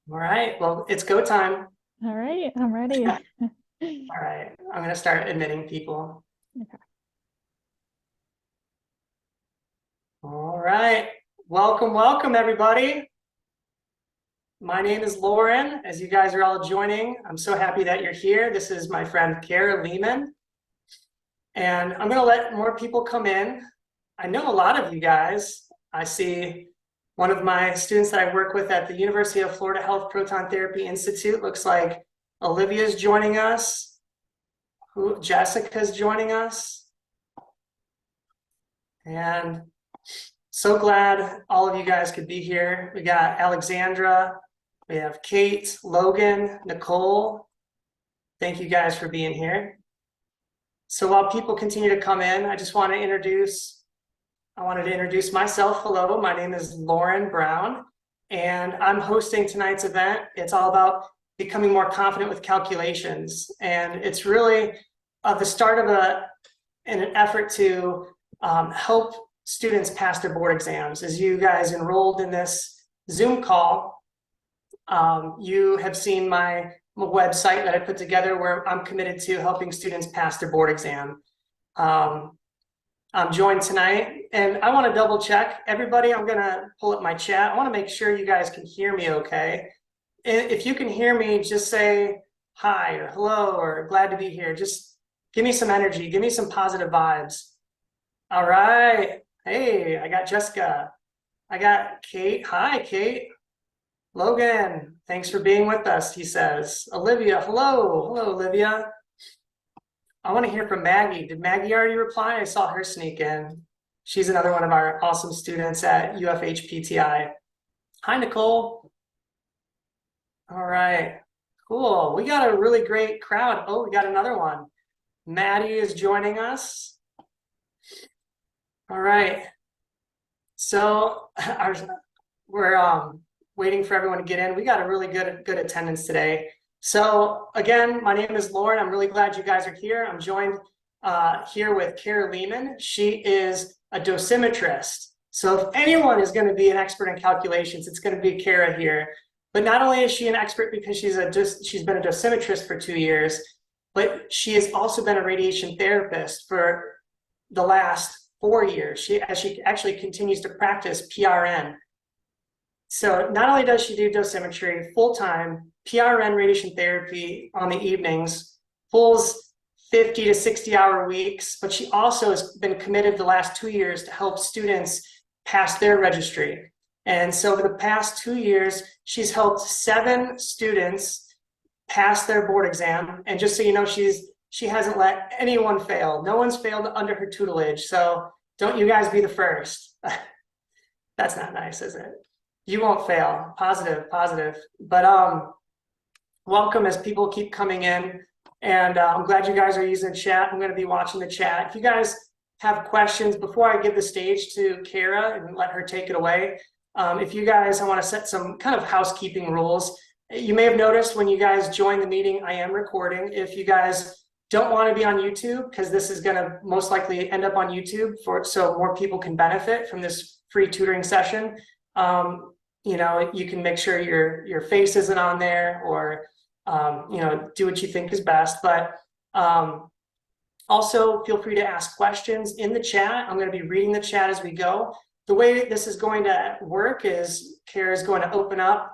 All right, well, it's go time. All right, I'm ready. All right, I'm going to start admitting people. Okay. All right, welcome, everybody. My name is Lauren. As you guys are all joining, I'm so happy that you're here. This is my friend Kara Lehman, and I'm going to let more people come in. I know a lot of you guys. I see one of my students that I work with at the University of Florida Health Proton Therapy Institute. Looks like Olivia's joining us. Jessica's joining us. And so glad all of you guys could be here. We got Alexandra, we have Kate, Logan, Nicole. Thank you guys for being here. So while people continue to come in, I wanted to introduce myself. Hello, my name is Lauren Brown, and I'm hosting tonight's event. It's all about becoming more confident with calculations. And it's really the start of an effort to help students pass their board exams. As you guys enrolled in this Zoom call, you have seen my website that I put together where I'm committed to helping students pass their board exam. I'm joined tonight, and I want to double check everybody. I'm going to pull up my chat. I want to make sure you guys can hear me okay. If you can hear me, just say hi or hello or glad to be here. Just give me some energy, give me some positive vibes. All right. Hey, I got Jessica. I got Kate. Hi, Kate. Logan, thanks for being with us, he says. Olivia, hello. Hello, Olivia. I want to hear from Maggie. Did Maggie already reply? I saw her sneak in. She's another one of our awesome students at UFHPTI. Hi, Nicole. All right, cool. We got a really great crowd. Oh, we got another one. Maddie is joining us. All right. So we're waiting for everyone to get in. We got a really good attendance today. So again, my name is Lauren. I'm really glad you guys are here. I'm joined here with Kara Lehman. She is a dosimetrist. So if anyone is going to be an expert in calculations, it's going to be Kara here. But not only is she an expert because she's been a dosimetrist for 2 years, but she has also been a radiation therapist for the last 4 years. She actually continues to practice PRN. So not only does she do dosimetry full-time, PRN radiation therapy on the evenings, pulls 50 to 60-hour weeks, but she also has been committed the last 2 years to help students pass their registry. And so over the past 2 years, she's helped 7 students pass their board exam. And just so you know, she hasn't let anyone fail. No one's failed under her tutelage. So don't you guys be the first. That's not nice, is it? You won't fail. Positive, positive. But welcome as people keep coming in. And I'm glad you guys are using chat. I'm going to be watching the chat. If you guys have questions, before I give the stage to Kara and let her take it away, if you guys, I want to set some kind of housekeeping rules. You may have noticed when you guys join the meeting, I am recording. If you guys don't want to be on YouTube, because this is going to most likely end up on YouTube so more people can benefit from this free tutoring session. You can make sure your face isn't on there, or do what you think is best. But also feel free to ask questions in the chat. I'm going to be reading the chat as we go. The way this is going to work is Kara is going to open up,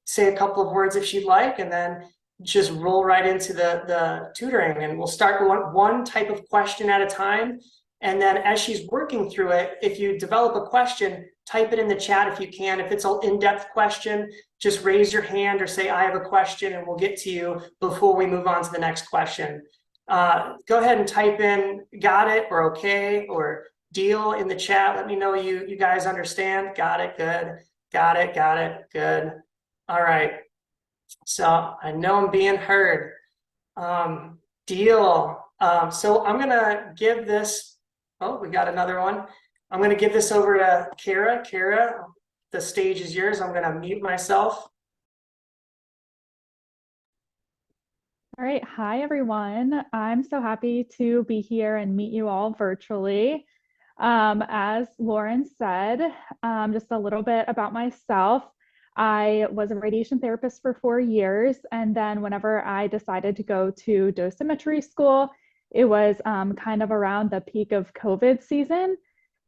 say a couple of words if she'd like, and then just roll right into the tutoring. And we'll start one type of question at a time. And then as she's working through it, if you develop a question, type it in the chat if you can. If it's an in-depth question, just raise your hand or say, I have a question, and we'll get to you before we move on to the next question. Go ahead and type in got it or okay or deal in the chat. Let me know you guys understand. Got it, good. Got it, good. All right. So I know I'm being heard. Deal. So I'm going to give this. Oh, we got another one. I'm going to give this over to Kara. Kara, the stage is yours. I'm going to mute myself. All right. Hi, everyone. I'm so happy to be here and meet you all virtually. As Lauren said, just a little bit about myself. I was a radiation therapist for 4 years. And then whenever I decided to go to dosimetry school, it was kind of around the peak of COVID season.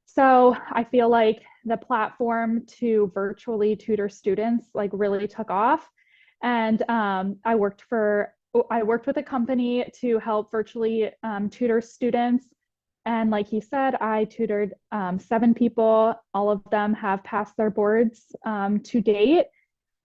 So I feel like the platform to virtually tutor students like really took off. And I worked with a company to help virtually tutor students. And like he said, I tutored 7 people. All of them have passed their boards to date.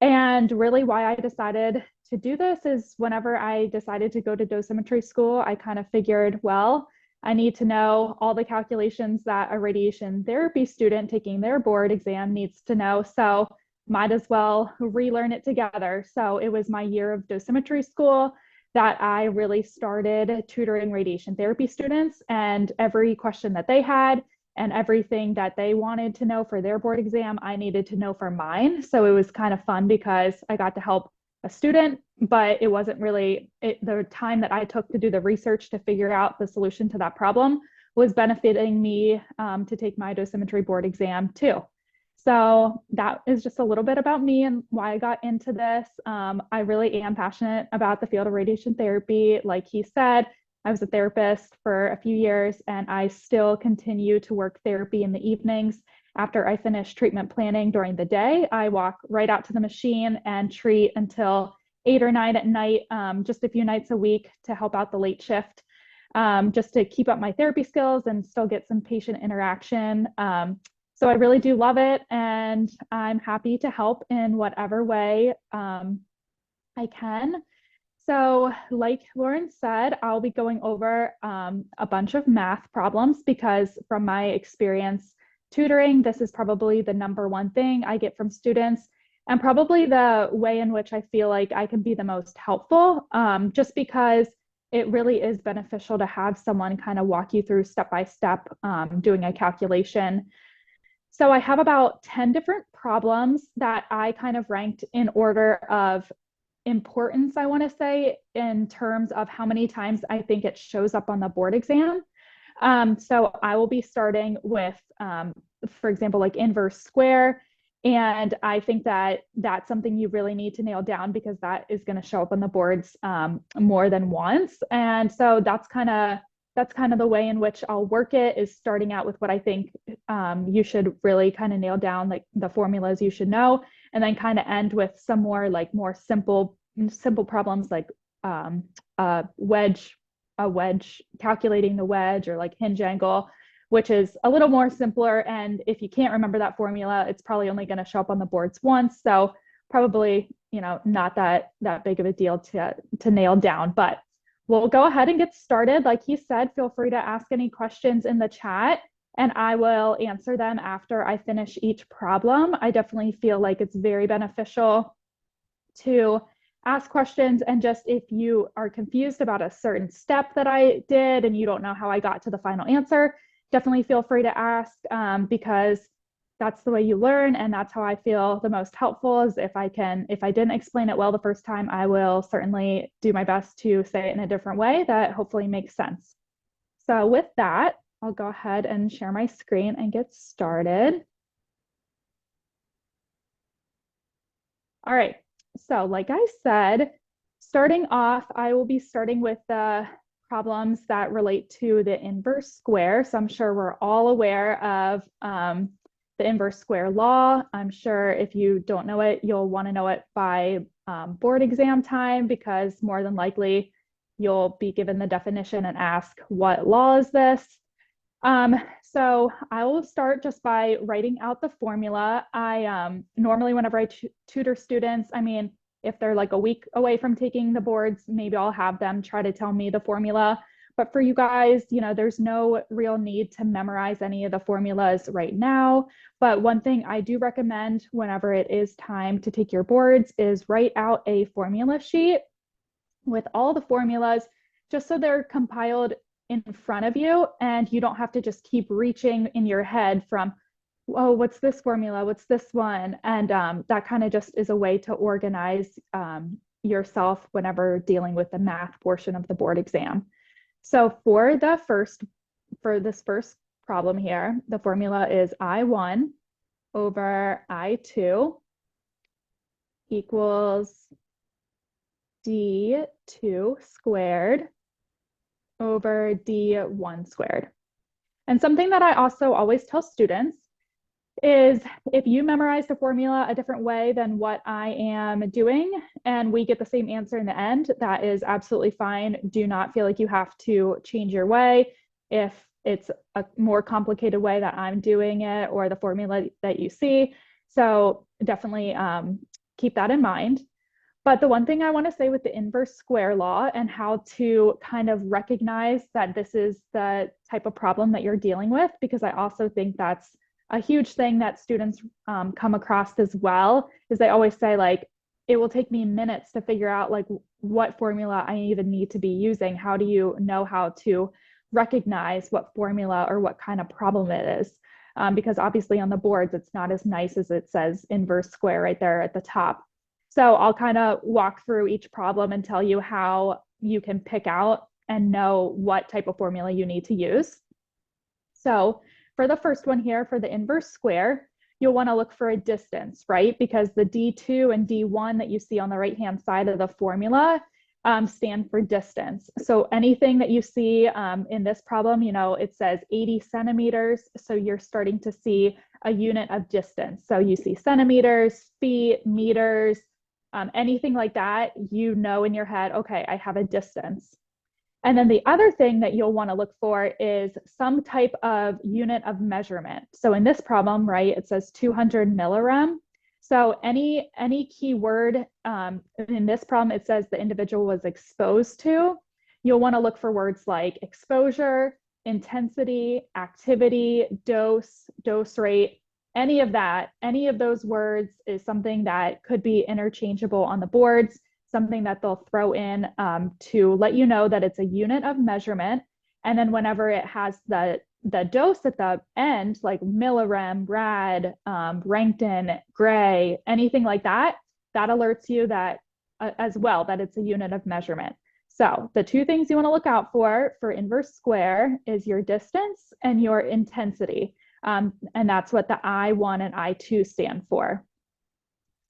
And really, why I decided to do this is whenever I decided to go to dosimetry school, I kind of figured, well, I need to know all the calculations that a radiation therapy student taking their board exam needs to know. So might as well relearn it together. So it was my year of dosimetry school that I really started tutoring radiation therapy students, and every question that they had and everything that they wanted to know for their board exam, I needed to know for mine. So it was kind of fun because I got to help a student, but it wasn't really the time that I took to do the research to figure out the solution to that problem was benefiting me to take my dosimetry board exam too. So that is just a little bit about me and why I got into this. I really am passionate about the field of radiation therapy. Like he said, I was a therapist for a few years, and I still continue to work therapy in the evenings. After I finish treatment planning during the day, I walk right out to the machine and treat until 8 or 9 at night, just a few nights a week to help out the late shift, just to keep up my therapy skills and still get some patient interaction. So I really do love it, and I'm happy to help in whatever way I can. So, like Lauren said, I'll be going over a bunch of math problems because, from my experience tutoring, this is probably the number one thing I get from students, and probably the way in which I feel like I can be the most helpful, just because it really is beneficial to have someone kind of walk you through step by step doing a calculation. So, I have about 10 different problems that I kind of ranked in order of importance, I want to say, in terms of how many times I think it shows up on the board exam. So I will be starting with, for example, like inverse square. And I think that that's something you really need to nail down because that is going to show up on the boards more than once. And so that's kind of the way in which I'll work it, is starting out with what I think you should really kind of nail down, like the formulas you should know, and then kind of end with some more simple problems like a wedge, calculating the wedge, or like hinge angle, which is a little more simpler. And if you can't remember that formula, it's probably only going to show up on the boards once. So probably, not that big of a deal to nail down, but we'll go ahead and get started. Like he said, feel free to ask any questions in the chat and I will answer them after I finish each problem. I definitely feel like it's very beneficial to ask questions, and just if you are confused about a certain step that I did and you don't know how I got to the final answer, definitely feel free to ask, because that's the way you learn, and that's how I feel the most helpful. Is if I didn't explain it well the first time, I will certainly do my best to say it in a different way that hopefully makes sense. So with that, I'll go ahead and share my screen and get started. All right, so like I said, starting off, I will be starting with the problems that relate to the inverse square. So I'm sure we're all aware of the inverse square law. I'm sure if you don't know it, you'll want to know it by board exam time, because more than likely you'll be given the definition and ask, what law is this? So I will start just by writing out the formula. I normally, whenever I tutor students, I mean, if they're like a week away from taking the boards, maybe I'll have them try to tell me the formula. But for you guys, there's no real need to memorize any of the formulas right now. But one thing I do recommend whenever it is time to take your boards is write out a formula sheet with all the formulas, just so they're compiled in front of you and you don't have to just keep reaching in your head from, oh, what's this formula? What's this one? And that kind of just is a way to organize yourself whenever dealing with the math portion of the board exam. So for this first problem here, the formula is I1 over I2 equals D2 squared over D1 squared. And something that I also always tell students is if you memorize the formula a different way than what I am doing and we get the same answer in the end, that is absolutely fine. Do not feel like you have to change your way. If it's a more complicated way that I'm doing it or the formula that you see. So definitely keep that in mind. But the one thing I want to say with the inverse square law and how to kind of recognize that this is the type of problem that you're dealing with, because I also think that's a huge thing that students come across as well, is they always say like, it will take me minutes to figure out like what formula I even need to be using. How do you know how to recognize what formula or what kind of problem it is? Because obviously on the boards, it's not as nice as it says inverse square right there at the top. So I'll kind of walk through each problem and tell you how you can pick out and know what type of formula you need to use. So for the first one here, for the inverse square, you'll want to look for a distance, right? Because the D2 and D1 that you see on the right-hand side of the formula stand for distance. So anything that you see in this problem, you know, it says 80 centimeters. So you're starting to see a unit of distance. So you see centimeters, feet, meters, anything like that, you know in your head, okay, I have a distance. And then the other thing that you'll want to look for is some type of unit of measurement. So in this problem, right, it says 200 millirem. So any key word in this problem, it says the individual was exposed to. You'll want to look for words like exposure, intensity, activity, dose, dose rate, any of that, any of those words is something that could be interchangeable on the boards, something that they'll throw in to let you know that it's a unit of measurement. And then whenever it has the dose at the end, like millirem, rad, Rankton, gray, anything like that, that alerts you that as well, that it's a unit of measurement. So the two things you want to look out for inverse square is your distance and your intensity. And that's what the I1 and I2 stand for.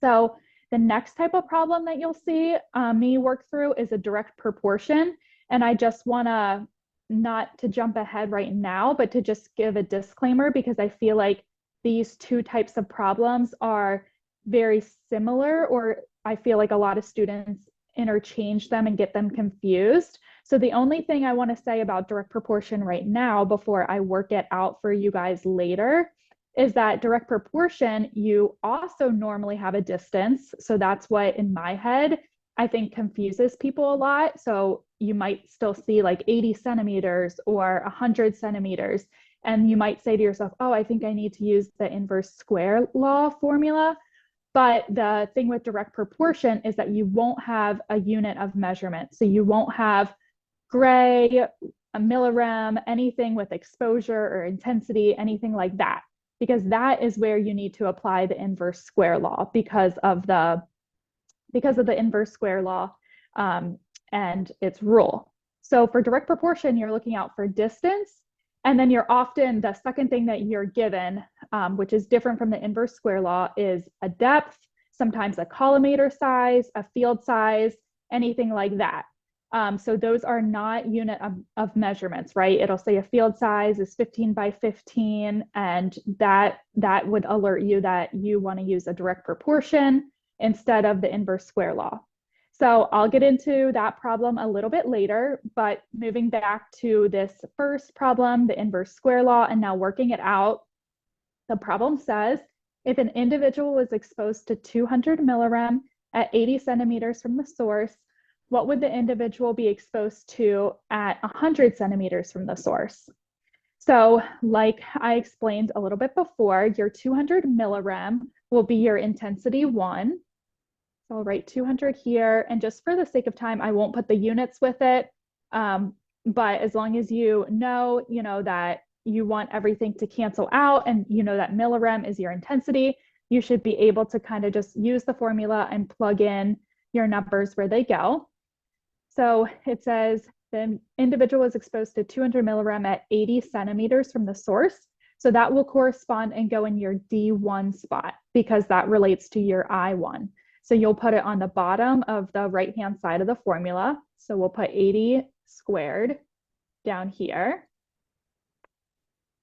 So the next type of problem that you'll see me work through is a direct proportion. And I just want to not to jump ahead right now, but to just give a disclaimer because I feel like these two types of problems are very similar, or I feel like a lot of students interchange them and get them confused. So the only thing I want to say about direct proportion right now before I work it out for you guys later is that direct proportion, you also normally have a distance. So that's what in my head, I think confuses people a lot. So you might still see like 80 centimeters or 100 centimeters. And you might say to yourself, oh, I think I need to use the inverse square law formula. But the thing with direct proportion is that you won't have a unit of measurement. So you won't have gray, a millirem, anything with exposure or intensity, anything like that, because that is where you need to apply the inverse square law because of the inverse square law and its rule. So for direct proportion, you're looking out for distance. And then you're often, the second thing that you're given, which is different from the inverse square law, is a depth, sometimes a collimator size, a field size, anything like that. So those are not unit of measurements, right? It'll say a field size is 15 by 15, and that would alert you that you want to use a direct proportion instead of the inverse square law. So I'll get into that problem a little bit later, but moving back to this first problem, the inverse square law, and now working it out, the problem says, if an individual was exposed to 200 millirem at 80 centimeters from the source, what would the individual be exposed to at 100 centimeters from the source? So like I explained a little bit before, your 200 millirem will be your intensity 1. So I'll write 200 here. And just for the sake of time, I won't put the units with it. But as long as you know that you want everything to cancel out and you know that millirem is your intensity, you should be able to kind of just use the formula and plug in your numbers where they go. So it says the individual was exposed to 200 millirem at 80 centimeters from the source. So that will correspond and go in your D1 spot because that relates to your I1. So you'll put it on the bottom of the right-hand side of the formula. So we'll put 80 squared down here.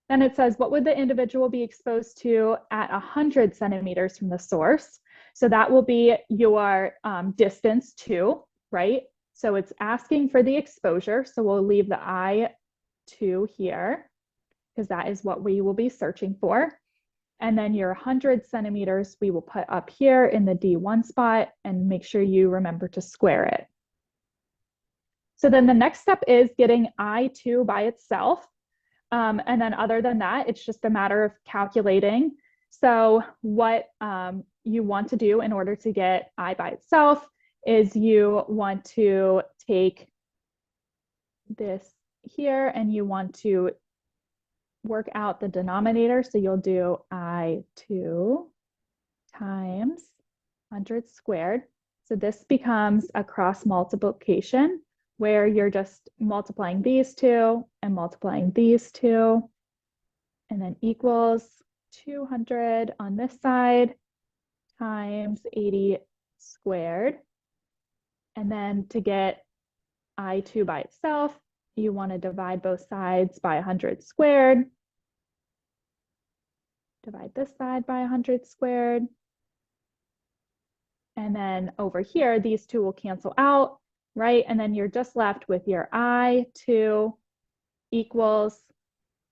Then it says, what would the individual be exposed to at 100 centimeters from the source? So that will be your distance to, right? So it's asking for the exposure. So we'll leave the I2 here because that is what we will be searching for. And then your 100 centimeters, we will put up here in the D1 spot and make sure you remember to square it. So then the next step is getting I2 by itself. And then other than that, it's just a matter of calculating. So what you want to do in order to get I by itself is you want to take this here and you want to work out the denominator. So you'll do I2 times 100 squared. So this becomes a cross multiplication where you're just multiplying these two and multiplying these two, and then equals 200 on this side times 80 squared. And then to get I2 by itself, you want to divide both sides by 100 squared. Divide this side by 100 squared. And then over here, these two will cancel out, right? And then you're just left with your I2 equals,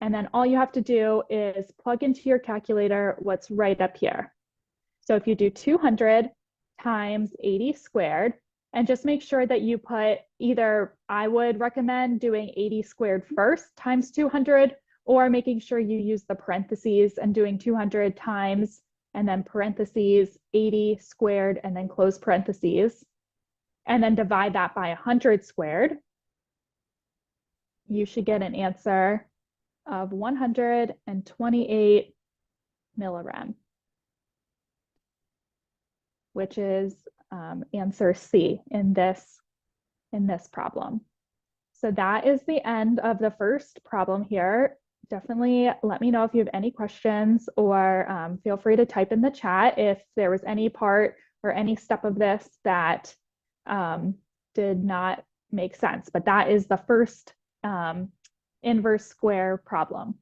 and then all you have to do is plug into your calculator what's right up here. So if you do 200 times 80 squared, and just make sure that you put either, I would recommend doing 80 squared first times 200, or making sure you use the parentheses and doing 200 times and then parentheses 80 squared and then close parentheses, and then divide that by 100 squared. You should get an answer of 128 millirem, which is answer C in this problem. So that is the end of the first problem here. Definitely let me know if you have any questions, or feel free to type in the chat if there was any part or any step of this that did not make sense. But that is the first inverse square problem.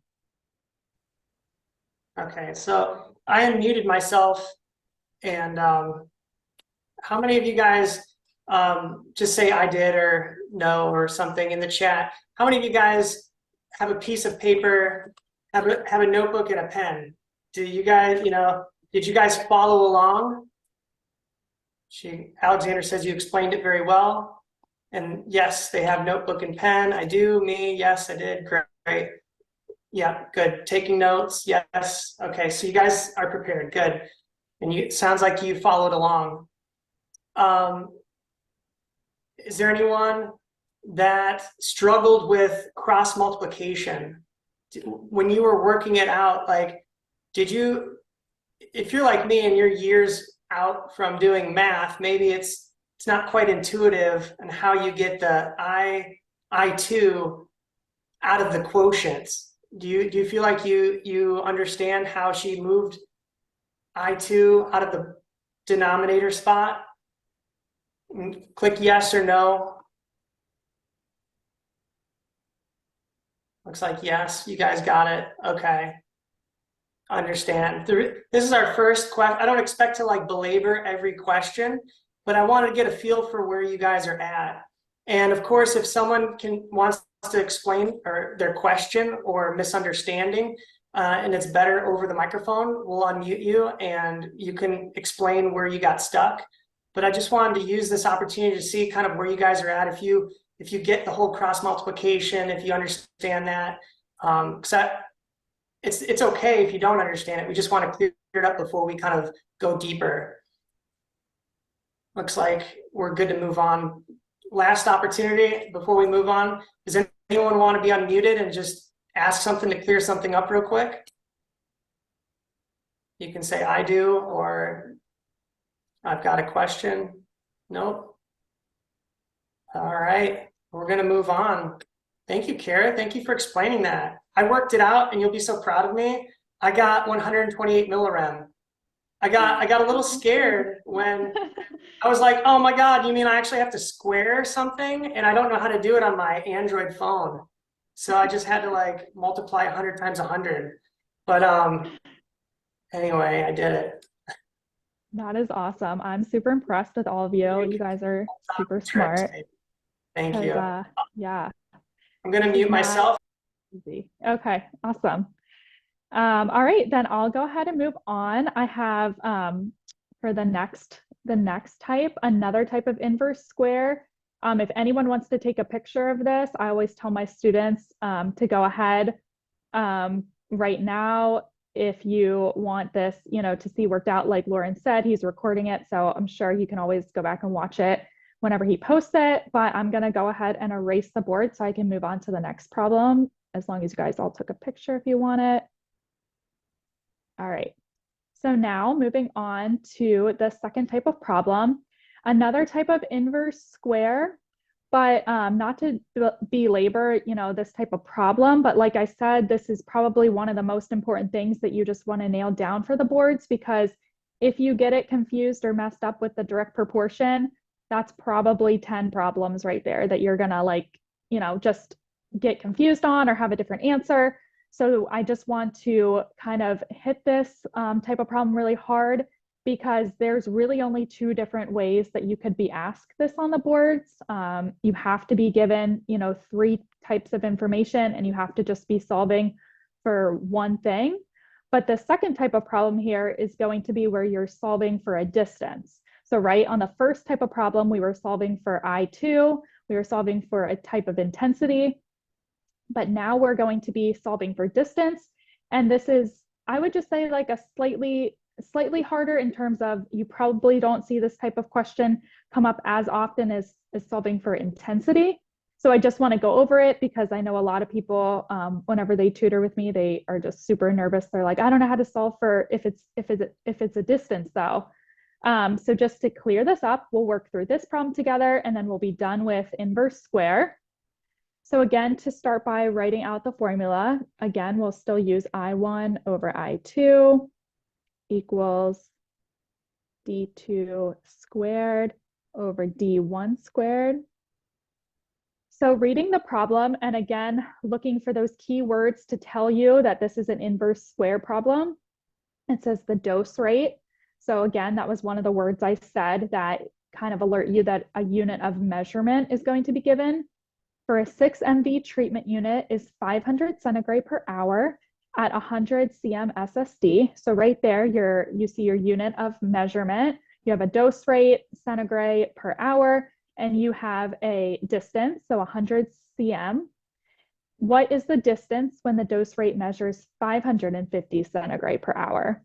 Okay, so I unmuted myself, and how many of you guys just say I did or no or something in the chat? How many of you guys have a piece of paper, have a notebook and a pen? Do you guys, did you guys follow along? Alexander says you explained it very well. And yes, they have notebook and pen. I do, me, yes, I did, great. Yeah, good. Taking notes, yes. Okay, so you guys are prepared, good. And it sounds like you followed along. Is there anyone that struggled with cross multiplication when you were working it out? Like, if you're like me and you're years out from doing math, maybe it's not quite intuitive and how you get the I2 out of the quotients. Do you feel like you understand how she moved I2 out of the denominator spot? Click yes or no. Looks like yes, you guys got it. Okay. Understand. This is our first question. I don't expect to like belabor every question, but I want to get a feel for where you guys are at. And of course, if someone wants to explain their question or misunderstanding, and it's better over the microphone, we'll unmute you and you can explain where you got stuck. But I just wanted to use this opportunity to see kind of where you guys are at. If you get the whole cross multiplication, if you understand that, because it's okay if you don't understand it. We just want to clear it up before we kind of go deeper. Looks like we're good to move on. Last opportunity before we move on. Does anyone want to be unmuted and just ask something to clear something up real quick? You can say I do, or I've got a question. Nope. All right, we're going to move on. Thank you, Kara. Thank you for explaining that. I worked it out and you'll be so proud of me. I got 128 millirem. I got a little scared when I was like, oh my God, you mean I actually have to square something? And I don't know how to do it on my Android phone. So I just had to like multiply 100 times 100. But anyway, I did it. That is awesome. I'm super impressed with all of you. You guys are super Tricks. smart Thank because, you. yeah, I'm going to this is mute not myself. easy. Okay, awesome. All right, then I'll go ahead and move on. I have for the next type, another type of inverse square. If anyone wants to take a picture of this, I always tell my students to go ahead right now. If you want this, to see worked out, like Lauren said, he's recording it, so I'm sure you can always go back and watch it whenever he posts it. But I'm gonna go ahead and erase the board so I can move on to the next problem, as long as you guys all took a picture if you want it. All right. So now moving on to the second type of problem, another type of inverse square, but not to belabor, this type of problem. But like I said, this is probably one of the most important things that you just want to nail down for the boards, because if you get it confused or messed up with the direct proportion, that's probably 10 problems right there that you're gonna just get confused on or have a different answer. So I just want to kind of hit this type of problem really hard, because there's really only two different ways that you could be asked this on the boards. You have to be given, three types of information, and you have to just be solving for one thing. But the second type of problem here is going to be where you're solving for a distance. So right on the first type of problem, we were solving for I2, we were solving for a type of intensity, but now we're going to be solving for distance. And this is, I would just say, like a slightly harder, in terms of you probably don't see this type of question come up as often as solving for intensity. So I just want to go over it, because I know a lot of people, whenever they tutor with me, they are just super nervous. They're like, I don't know how to solve for if it's a distance though. So just to clear this up, we'll work through this problem together, and then we'll be done with inverse square. So again, to start by writing out the formula, again, we'll still use I1 over I2 equals D2 squared over D1 squared. So reading the problem, and again, looking for those keywords to tell you that this is an inverse square problem. It says the dose rate. So again, that was one of the words I said that kind of alert you that a unit of measurement is going to be given. For a 6 MV treatment unit is 500 centigrade per hour at 100 cm SSD. So right there, you see your unit of measurement. You have a dose rate, centigrade per hour, and you have a distance, so 100 cm. What is the distance when the dose rate measures 550 centigrade per hour?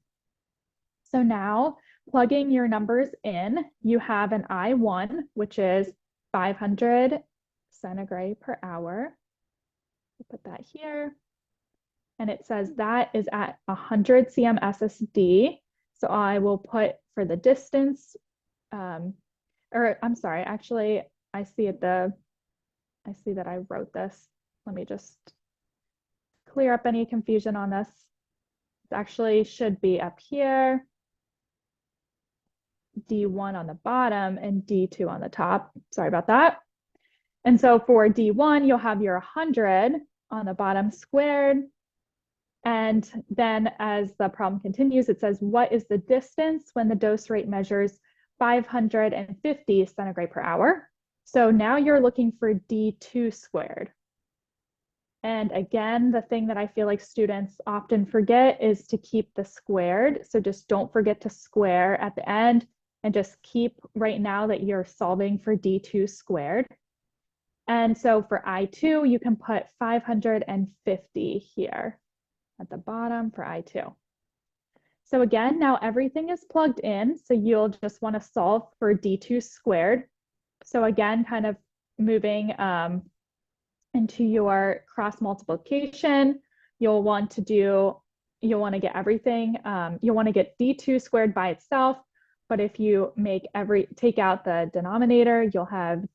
So now, plugging your numbers in, you have an I1, which is 500 centigrade per hour. We'll put that here. And it says that is at 100 cm SSD. So I will put for the distance, or I'm sorry, actually, I see that I wrote this. Let me just clear up any confusion on this. It actually should be up here, D1 on the bottom and D2 on the top. Sorry about that. And so for D1, you'll have your 100 on the bottom squared. And then as the problem continues, it says, what is the distance when the dose rate measures 550 centigrade per hour? So now you're looking for D2 squared. And again, the thing that I feel like students often forget is to keep the squared. So just don't forget to square at the end, and just keep right now that you're solving for D2 squared. And so for I2, you can put 550 here at the bottom for I2. So again, now everything is plugged in. So you'll just want to solve for D2 squared. So again, kind of moving into your cross multiplication, you'll want to get everything. You'll want to get D2 squared by itself. But if you take out the denominator, you'll have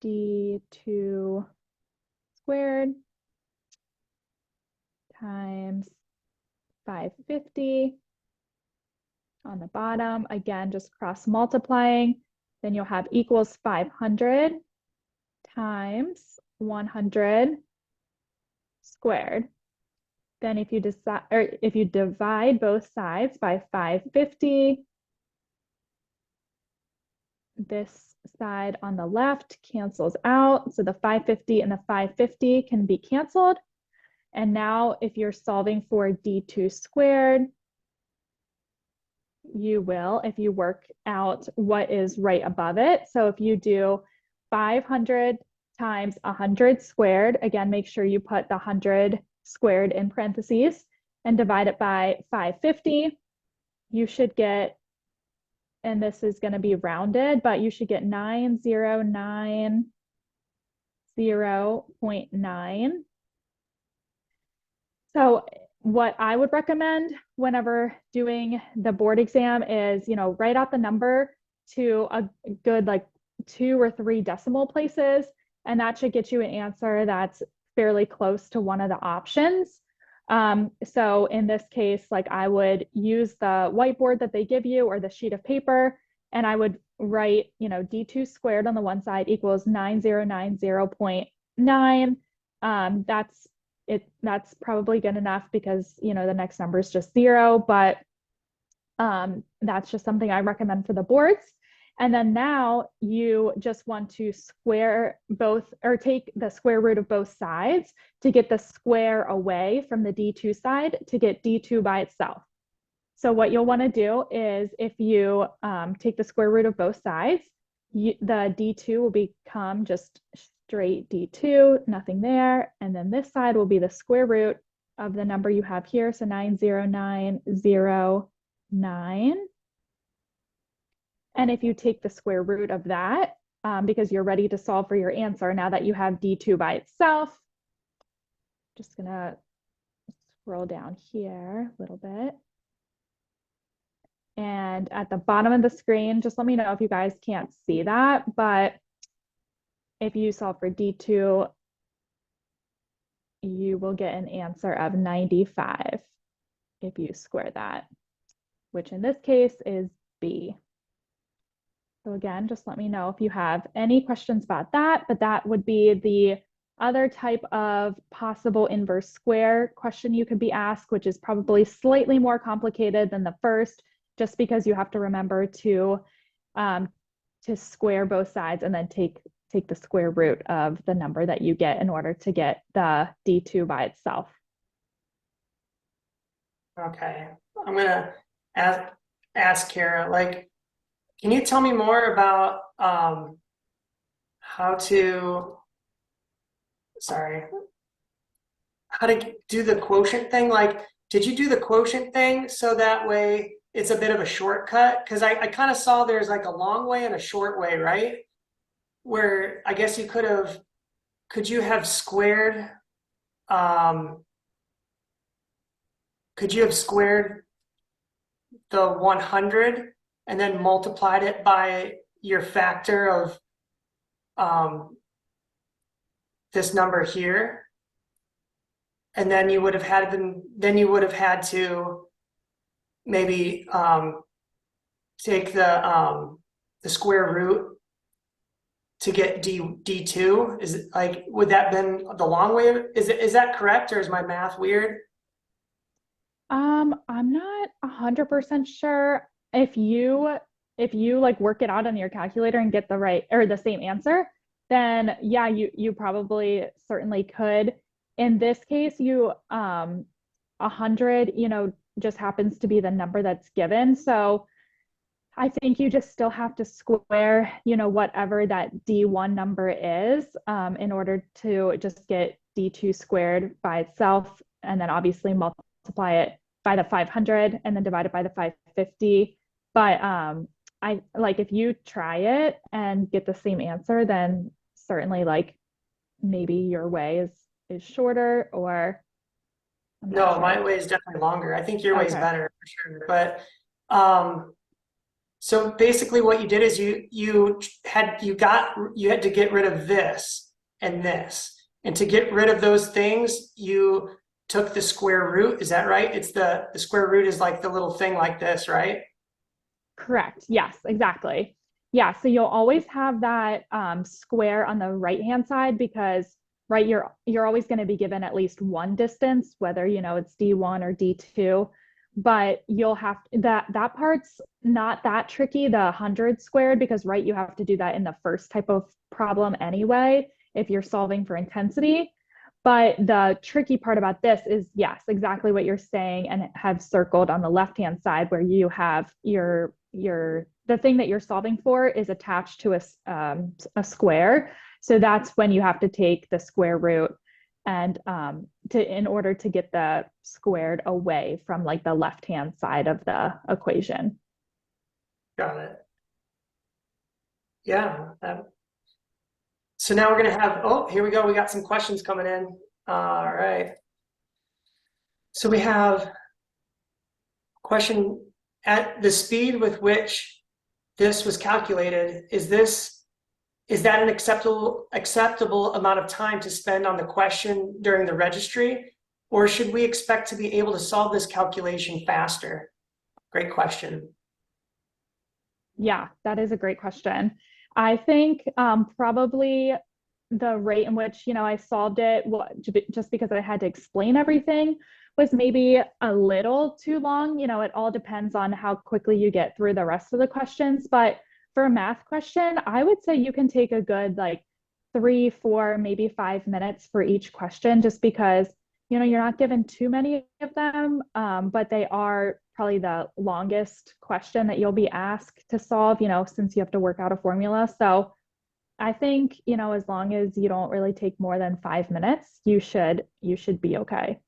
D2 squared times 550. On the bottom, again, just cross multiplying. Then you'll have equals 500 times 100 squared. Then if you decide, or if you divide both sides by 550, this side on the left cancels out. So the 550 and the 550 can be canceled. And now if you're solving for d2 squared, you will, if you work out what is right above it. So if you do 500 times 100 squared, again, make sure you put the 100 squared in parentheses and divide it by 550, you should get, and this is going to be rounded, but you should get 9090.9. So what I would recommend whenever doing the board exam is, write out the number to a good like 2 or 3 decimal places, and that should get you an answer that's fairly close to one of the options. So in this case, like I would use the whiteboard that they give you or the sheet of paper, and I would write, d2 squared on the one side equals 9090.9. That's probably good enough because, the next number is just 0, but that's just something I recommend for the boards. And then now you just want to square both, or take the square root of both sides to get the square away from the d2 side to get d2 by itself. So what you'll want to do is if you take the square root of both sides, the d2 will become just straight d2, nothing there. And then this side will be the square root of the number you have here. So 90909. And if you take the square root of that, because you're ready to solve for your answer, now that you have d2 by itself, just gonna scroll down here a little bit. And at the bottom of the screen, just let me know if you guys can't see that, but if you solve for d2, you will get an answer of 95 if you square that, which in this case is B. So again, just let me know if you have any questions about that, but that would be the other type of possible inverse square question you could be asked, which is probably slightly more complicated than the first, just because you have to remember to square both sides and then take the square root of the number that you get in order to get the d2 by itself. Okay, I'm gonna ask Kara, like, can you tell me more about how to do the quotient thing? Like, did you do the quotient thing so that way it's a bit of a shortcut? Because I kind of saw there's like a long way and a short way, right? Where I guess you could you have squared the 100 and then multiplied it by your factor of this number here, and then you would have had to maybe take the square root to get d2. Is it like, would that been the long way? Is that correct, or is my math weird? I'm not 100% sure. If you like work it out on your calculator and get the right or the same answer, then yeah, you probably certainly could. In this case, 100, just happens to be the number that's given. So I think you just still have to square, whatever that D1 number is, in order to just get D2 squared by itself, and then obviously multiply it by the 500 and then divide it by the 550. But I like, if you try it and get the same answer, then certainly like maybe your way is shorter, or No, sure. my way is definitely longer. I think your way is Okay. better for sure. But so basically what you did is you had to get rid of this and this. And to get rid of those things, you took the square root. Is that right? It's the square root is like the little thing like this, right? Correct. Yes, exactly. Yeah, so you'll always have that square on the right-hand side because right, you're always going to be given at least one distance, whether it's D1 or D2. But you'll have that part's not that tricky, the 100 squared, because right, you have to do that in the first type of problem anyway, if you're solving for intensity. But the tricky part about this is, yes, exactly what you're saying, and have circled on the left-hand side where you have the thing that you're solving for is attached to a square. So that's when you have to take the square root and in order to get the squared away from like the left-hand side of the equation. Got it. Yeah. So now we're going to have, oh, here we go. We got some questions coming in. All right. So we have question: at the speed with which this was calculated, is that an acceptable amount of time to spend on the question during the registry, or should we expect to be able to solve this calculation faster? Great question. Yeah, that is a great question. I think probably the rate in which, I solved it, just because I had to explain everything, was maybe a little too long. It all depends on how quickly you get through the rest of the questions. But for a math question, I would say you can take a good like 3, 4, maybe 5 minutes for each question, just because, you're not given too many of them, but they are probably the longest question that you'll be asked to solve, since you have to work out a formula. So I think, as long as you don't really take more than 5 minutes, you should be okay.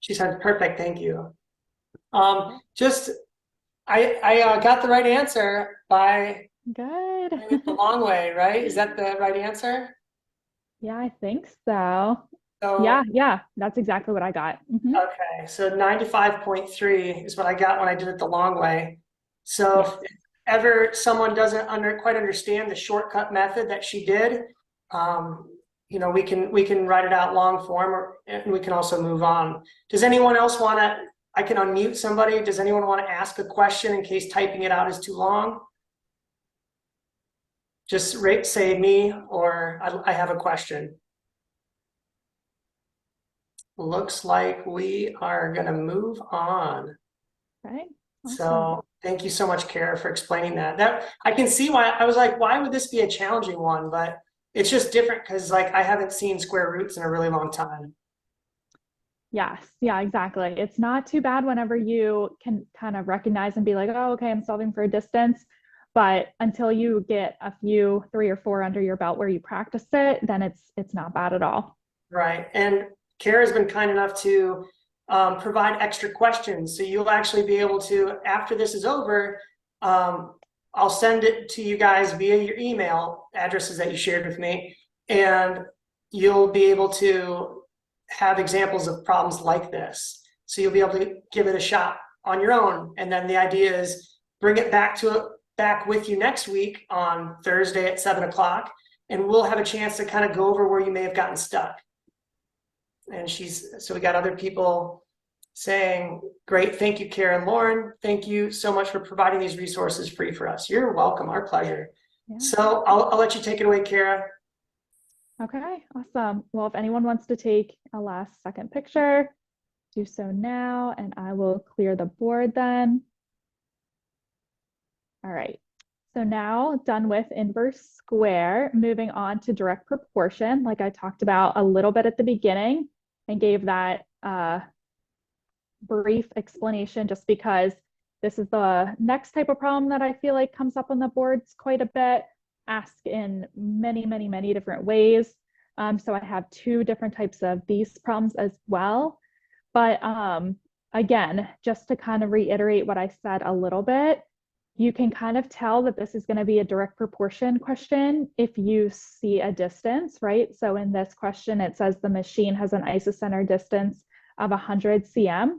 She said, perfect, thank you. Just, I got the right answer by Good. doing it the long way, right? Is that the right answer? Yeah, I think so. So, Yeah, that's exactly what I got. okay, so 95.3 is what I got when I did it the long way. So Yes. if ever someone doesn't quite understand the shortcut method that she did, we can write it out long form, and we can also move on. Does anyone else want to? I can unmute somebody. Does anyone want to ask a question in case typing it out is too long? Just say me, or I have a question. Looks like we are going to move on. Okay. Awesome. So thank you so much, Kara, for explaining that. That I can see why. I was like, why would this be a challenging one? But it's just different because like I haven't seen square roots in a really long time. Yes. Yeah, exactly. It's not too bad whenever you can kind of recognize and be like, oh, okay, I'm solving for a distance. But until you get a few, 3 or 4 under your belt where you practice it, then it's not bad at all. Right. And Kara's been kind enough to provide extra questions. So you'll actually be able to, after this is over, I'll send it to you guys via your email addresses that you shared with me. And you'll be able to have examples of problems like this. So you'll be able to give it a shot on your own. And then the idea is bring it back with you next week on Thursday at 7 o'clock. And we'll have a chance to kind of go over where you may have gotten stuck. And so we got other people saying, great, thank you, Karen. Lauren, thank you so much for providing these resources free for us. You're welcome, our pleasure. Yeah. So I'll let you take it away, Kara. Okay, awesome. Well, if anyone wants to take a last second picture, do so now, and I will clear the board then. All right. So now done with inverse square, moving on to direct proportion, like I talked about a little bit at the beginning and gave that brief explanation just because this is the next type of problem that I feel like comes up on the boards quite a bit, asked in many, many, many different ways. So I have 2 different types of these problems as well. But again, just to kind of reiterate what I said a little bit, you can kind of tell that this is going to be a direct proportion question if you see a distance, right? So in this question, it says the machine has an isocenter distance of 100 cm,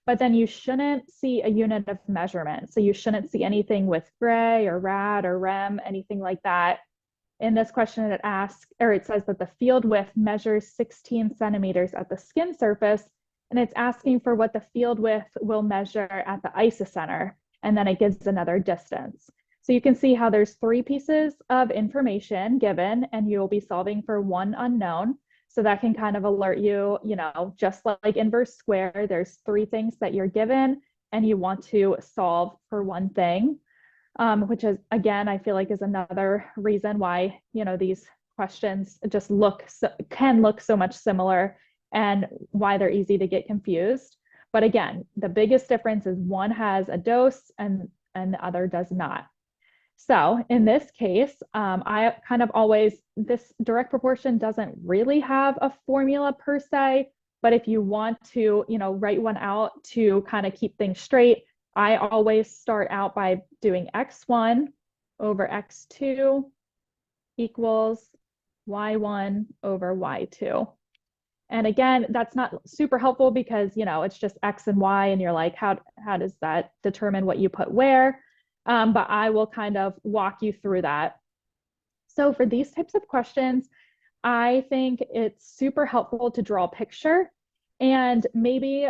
but then you shouldn't see a unit of measurement. So you shouldn't see anything with gray or rad or rem, anything like that. In this question, it says that the field width measures 16 centimeters at the skin surface, and it's asking for what the field width will measure at the isocenter. and then it gives another distance. So you can see how there's three pieces of information given, and you'll be solving for one unknown. So that can kind of alert you, just like inverse square, there's three things that you're given, and you want to solve for one thing, which is, again, I feel like is another reason why, these questions just can look so much similar and why they're easy to get confused. But again, the biggest difference is one has a dose and the other does not. So in this case, I kind of this direct proportion doesn't really have a formula per se, but if you want to, write one out to kind of keep things straight, I always start out by doing x1 over x2 equals y1 over y2. And again, that's not super helpful because, it's just x and y, and you're like, how does that determine what you put where? But I will kind of walk you through that. So for these types of questions, I think it's super helpful to draw a picture, and maybe,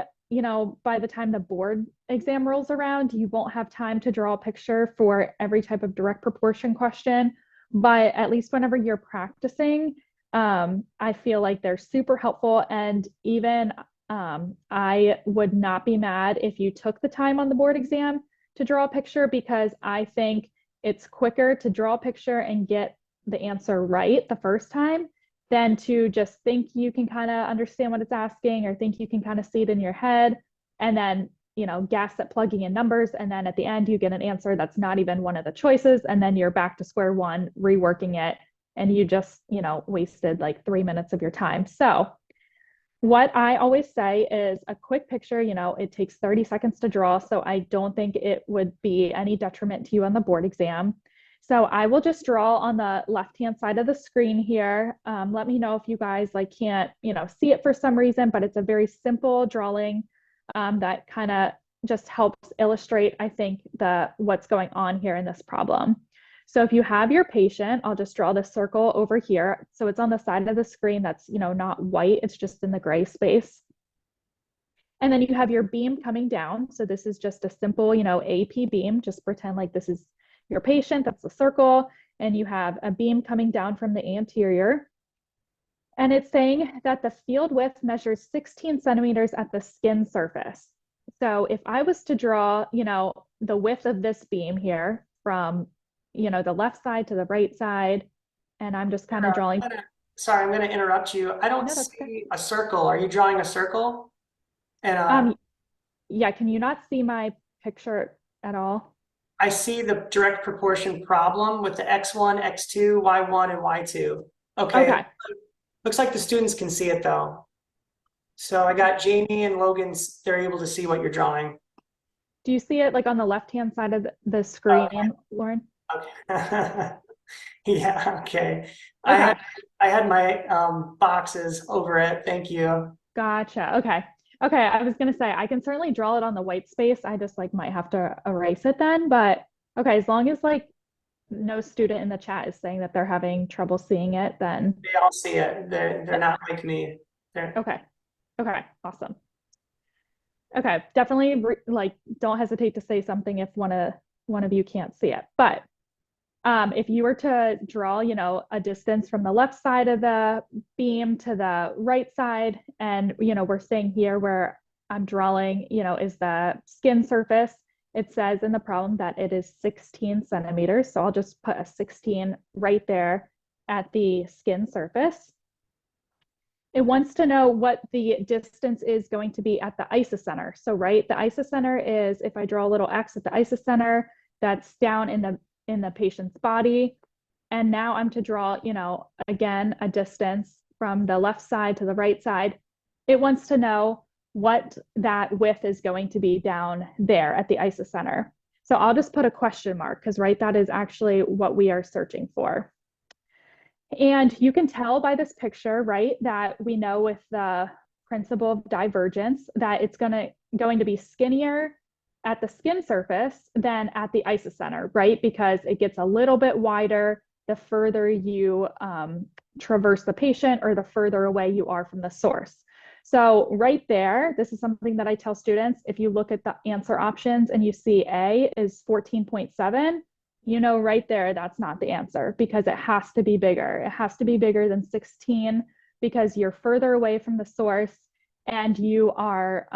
by the time the board exam rolls around, you won't have time to draw a picture for every type of direct proportion question, but at least whenever you're practicing, I feel like they're super helpful. And even I would not be mad if you took the time on the board exam to draw a picture, because I think it's quicker to draw a picture and get the answer right the first time than to just think you can kind of understand what it's asking, or think you can kind of see it in your head and then, guess at plugging in numbers. And then at the end, you get an answer that's not even one of the choices. And then you're back to square one, reworking it. And you just, wasted like 3 minutes of your time. So what I always say is a quick picture, it takes 30 seconds to draw. So I don't think it would be any detriment to you on the board exam. So I will just draw on the left-hand side of the screen here. Let me know if you guys can't, see it for some reason, but it's a very simple drawing that kind of just helps illustrate, I think, what's going on here in this problem. So if you have your patient, I'll just draw this circle over here. So it's on the side of the screen that's, not white, it's just in the gray space. And then you have your beam coming down. So this is just a simple, AP beam. Just pretend like this is your patient, that's the circle. And you have a beam coming down from the anterior. And it's saying that the field width measures 16 centimeters at the skin surface. So if I was to draw, the width of this beam here from the left side to the right side, and I'm just kind of drawing. Sorry, I'm going to interrupt you. I don't see a circle. Are you drawing a circle? And yeah, can you not see my picture at all? I see the direct proportion problem with the x1, x2, y1, and y2. Okay. Looks like the students can see it though. So I got Jamie and Logan's, they're able to see what you're drawing. Do you see it on the left-hand side of the screen, okay, Lauren? Okay. Yeah, okay. I had my boxes over it. Thank you. Gotcha. Okay. I was gonna say I can certainly draw it on the white space. I just might have to erase it then. But okay, as long as no student in the chat is saying that they're having trouble seeing it, then they all see it. They're not like me. Okay. Awesome. Okay, definitely don't hesitate to say something if one of you can't see it. But if you were to draw, a distance from the left side of the beam to the right side, and, we're saying here where I'm drawing, is the skin surface, it says in the problem that it is 16 centimeters. So I'll just put a 16 right there at the skin surface. It wants to know what the distance is going to be at the isocenter. So, right, the isocenter is, if I draw a little X at the isocenter, that's down in the patient's body. And now I'm to draw, again, a distance from the left side to the right side. It wants to know what that width is going to be down there at the isocenter. So I'll just put a question mark because, right, that is actually what we are searching for. And you can tell by this picture, right, that we know with the principle of divergence that it's going to be skinnier at the skin surface than at the isocenter, right? Because it gets a little bit wider the further you traverse the patient or the further away you are from the source. So right there, this is something that I tell students. If you look at the answer options and you see A is 14.7, you know right there that's not the answer because it has to be bigger. It has to be bigger than 16 because you're further away from the source and you are,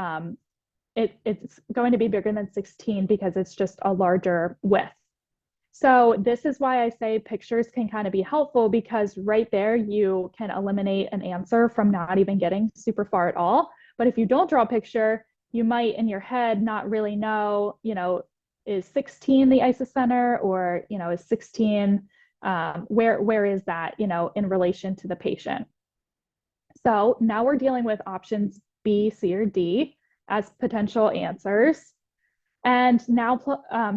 it's going to be bigger than 16 because it's just a larger width. So this is why I say pictures can kind of be helpful because right there you can eliminate an answer from not even getting super far at all. But if you don't draw a picture, you might in your head not really know, is 16 the isocenter or, is 16, where is that, in relation to the patient? So now we're dealing with options B, C, or D as potential answers. And now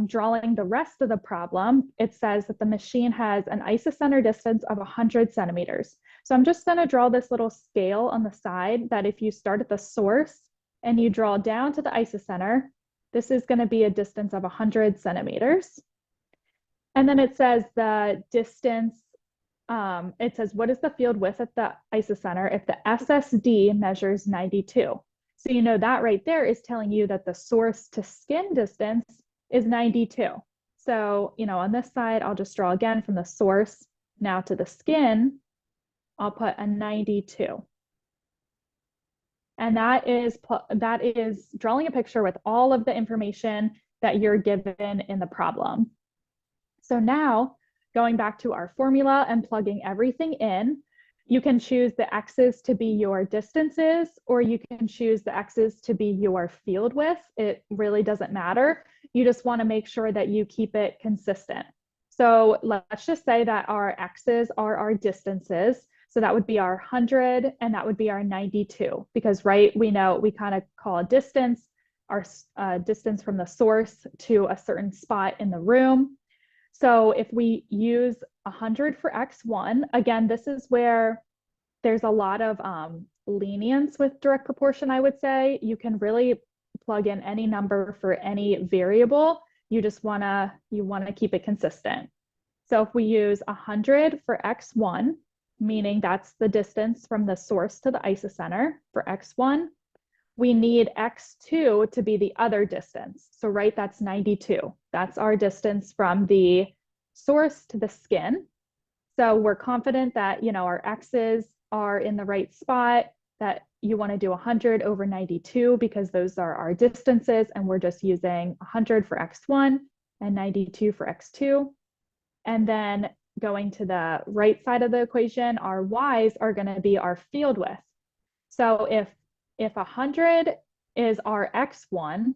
drawing the rest of the problem, it says that the machine has an isocenter distance of 100 centimeters. So I'm just going to draw this little scale on the side that if you start at the source and you draw down to the isocenter, this is going to be a distance of 100 centimeters. And then it says the distance, it says, what is the field width at the isocenter if the SSD measures 92? So you know that right there is telling you that the source to skin distance is 92. So, on this side, I'll just draw again from the source now to the skin, I'll put a 92. And that is drawing a picture with all of the information that you're given in the problem. So now going back to our formula and plugging everything in, you can choose the X's to be your distances, or you can choose the X's to be your field width. It really doesn't matter. You just want to make sure that you keep it consistent. So let's just say that our X's are our distances. So that would be our 100 and that would be our 92 because, right, we know we kind of call a distance our distance from the source to a certain spot in the room. So if we use 100 for X1, again, this is where there's a lot of lenience with direct proportion, I would say. You can really plug in any number for any variable. You just wanna keep it consistent. So if we use 100 for X1, meaning that's the distance from the source to the isocenter for X1, we need X2 to be the other distance. So right, that's 92. That's our distance from the source to the skin. So we're confident that, our X's are in the right spot, that you want to do 100 over 92 because those are our distances. And we're just using 100 for X1 and 92 for X2. And then going to the right side of the equation, our Y's are going to be our field width. So if 100 is our X1,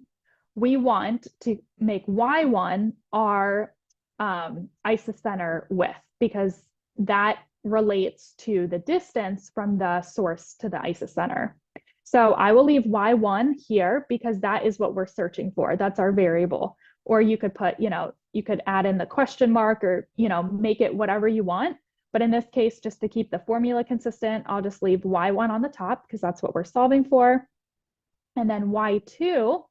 we want to make Y1 our isocenter width because that relates to the distance from the source to the isocenter. So I will leave Y1 here because that is what we're searching for. That's our variable. Or you could put, you could add in the question mark or, make it whatever you want. But in this case, just to keep the formula consistent, I'll just leave Y1 on the top because that's what we're solving for. And then Y2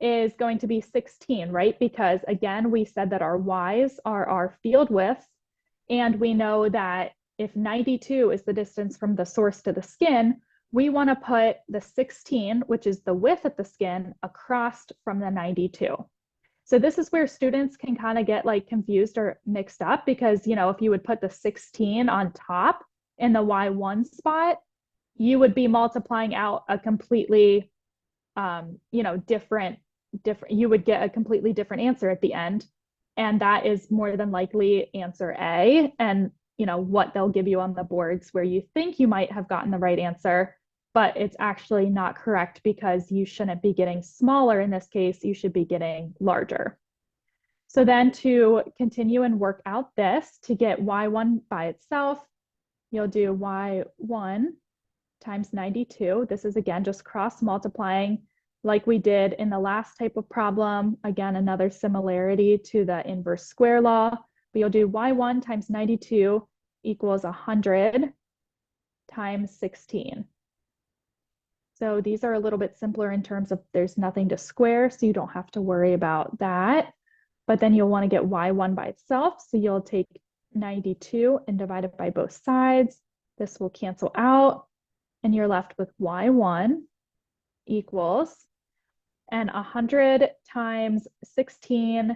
is going to be 16, right? Because again, we said that our Y's are our field widths. And we know that if 92 is the distance from the source to the skin, we want to put the 16, which is the width of the skin, across from the 92. So this is where students can kind of get like confused or mixed up because, if you would put the 16 on top in the Y1 spot, you would be multiplying out a completely, different, you would get a completely different answer at the end. And that is more than likely answer A. And, what they'll give you on the boards where you think you might have gotten the right answer, but it's actually not correct because you shouldn't be getting smaller in this case, you should be getting larger. So then to continue and work out this, to get Y1 by itself, you'll do Y1 times 92. This is again just cross multiplying like we did in the last type of problem. Again, another similarity to the inverse square law, but you'll do Y1 times 92 equals 100 times 16. So these are a little bit simpler in terms of there's nothing to square, so you don't have to worry about that. But then you'll want to get Y1 by itself. So you'll take 92 and divide it by both sides. This will cancel out. and you're left with y1 equals, and 100 times 16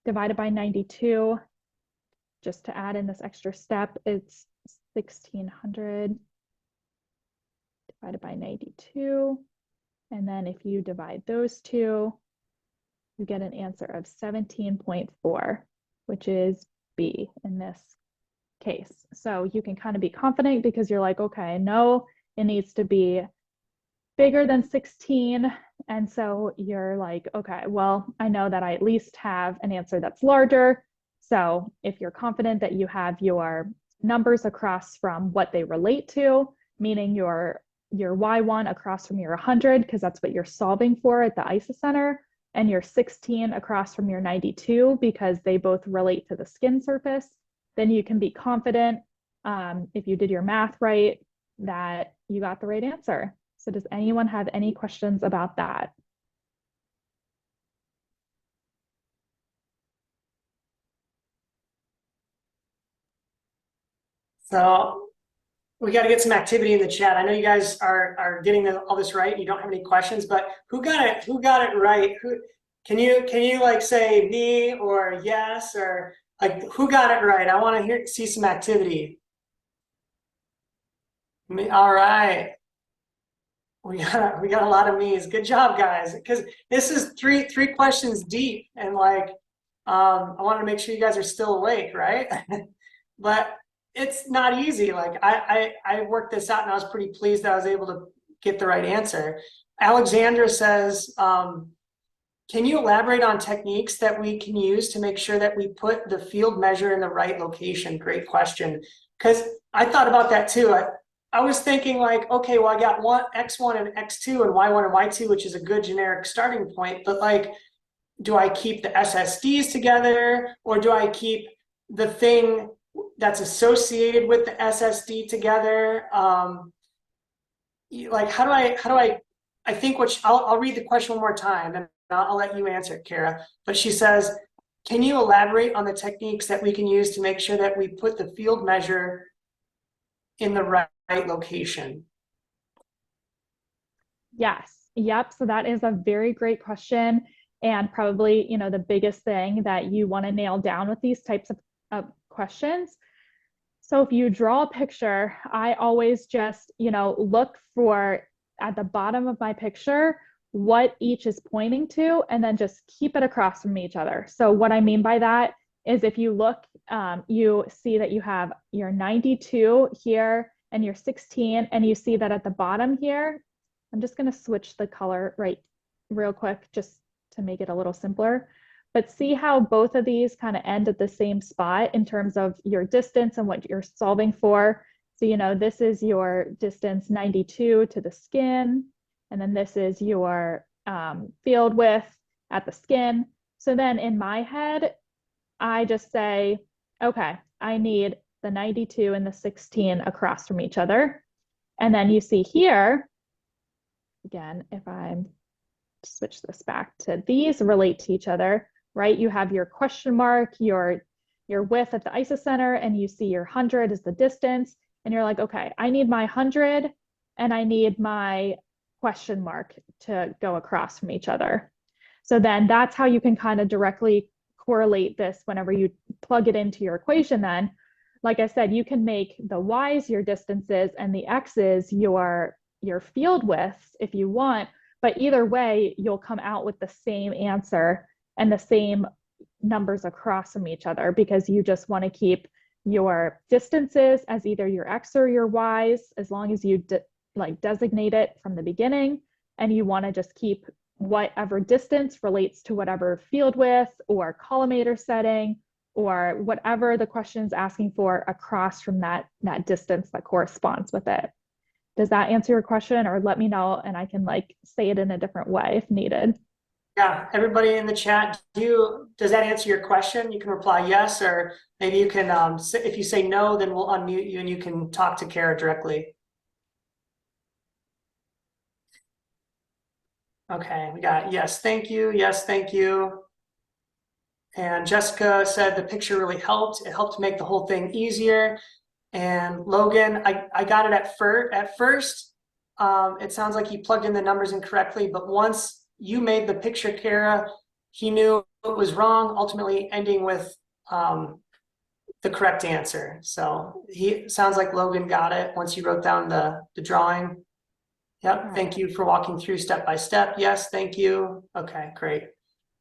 divided by 92, just to add in this extra step, it's 1600 divided by 92. And then if you divide those two, you get an answer of 17.4, which is B in this case. So you can kind of be confident because you're like, okay, no, it needs to be bigger than 16. And so you're like, okay, well, I know that I at least have an answer that's larger. So if you're confident that you have your numbers across from what they relate to, meaning your y1 across from your 100, because that's what you're solving for at the isocenter, and your 16 across from your 92, because they both relate to the skin surface, then you can be confident, if you did your math right, that you got the right answer. So does anyone have any questions about that? So we got to get some activity in the chat. I know you guys are getting all this right. You don't have any questions, but who got it? Who got it right? Who can you like say me or yes, or like who got it right? I want to see some activity. Me, all right. We got a lot of me's. Good job, guys. Because this is three questions deep, and like I want to make sure you guys are still awake, right? But it's not easy. Like I worked this out, and I was pretty pleased that I was able to get the right answer. Alexandra says, can you elaborate on techniques that we can use to make sure that we put the field measure in the right location? Great question. Because I thought about that too. I was thinking like, okay, well, I got X1 and X2 and Y1 and Y2, which is a good generic starting point. But like, do I keep the SSDs together, or do I keep the thing that's associated with the SSD together? Like, how do I think I'll read the question one more time, and I'll let you answer it, Kara. But she says, can you elaborate on the techniques that we can use to make sure that we put the field measure in the right location? Yes. Yep. So that is a very great question. And probably, the biggest thing that you want to nail down with these types of questions. So if you draw a picture, I always just, look for at the bottom of my picture what each is pointing to, and then just keep it across from each other. So what I mean by that is if you look, you see that you have your 92 here and your 16, and you see that at the bottom here, I'm just going to switch the color real quick just to make it a little simpler. But see how both of these kind of end at the same spot in terms of your distance and what you're solving for. So, this is your distance 92 to the skin, and then this is your field width at the skin. So then in my head, I just say, okay, I need the 92 and the 16 across from each other. And then you see here, again, if I switch this back to these relate to each other, right? You have your question mark, your width at the isocenter, and you see your 100 is the distance. And you're like, okay, I need my 100 and I need my question mark to go across from each other. So then that's how you can kind of directly correlate this whenever you plug it into your equation. Then, like I said, you can make the y's your distances and the x's your field widths if you want, but either way, you'll come out with the same answer and the same numbers across from each other, because you just want to keep your distances as either your x or your y's, as long as you designate it from the beginning, and you want to just keep whatever distance relates to whatever field width or collimator setting or whatever the question is asking for across from that distance that corresponds with it. Does that answer your question, or let me know and I can say it in a different way if needed? Yeah, everybody in the chat, does that answer your question? You can reply yes, or maybe you can, if you say no, then we'll unmute you and you can talk to Kara directly. Okay, we got yes, thank you. Yes, thank you. And Jessica said the picture really helped. It helped make the whole thing easier. And Logan, I got it at first. It sounds like he plugged in the numbers incorrectly, but once you made the picture, Kara, he knew it was wrong, ultimately ending with the correct answer. So he sounds like Logan got it once you wrote down the drawing. Yep, Right. thank you for walking through step by step. Yes, thank you. Okay, great.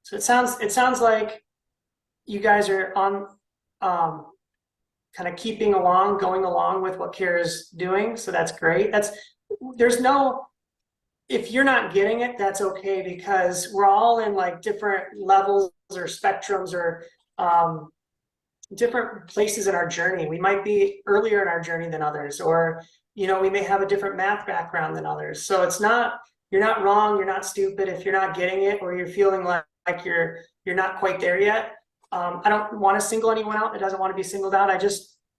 So it sounds like you guys are on kind of keeping along, going along with what Kara's doing. So that's great. There's no, if you're not getting it, that's okay because we're all in like different levels or spectrums or different places in our journey. We might be earlier in our journey than others, or we may have a different math background than others. So it's not, you're not wrong, you're not stupid if you're not getting it or you're feeling like you're not quite there yet. I don't want to single anyone out that doesn't want to be singled out.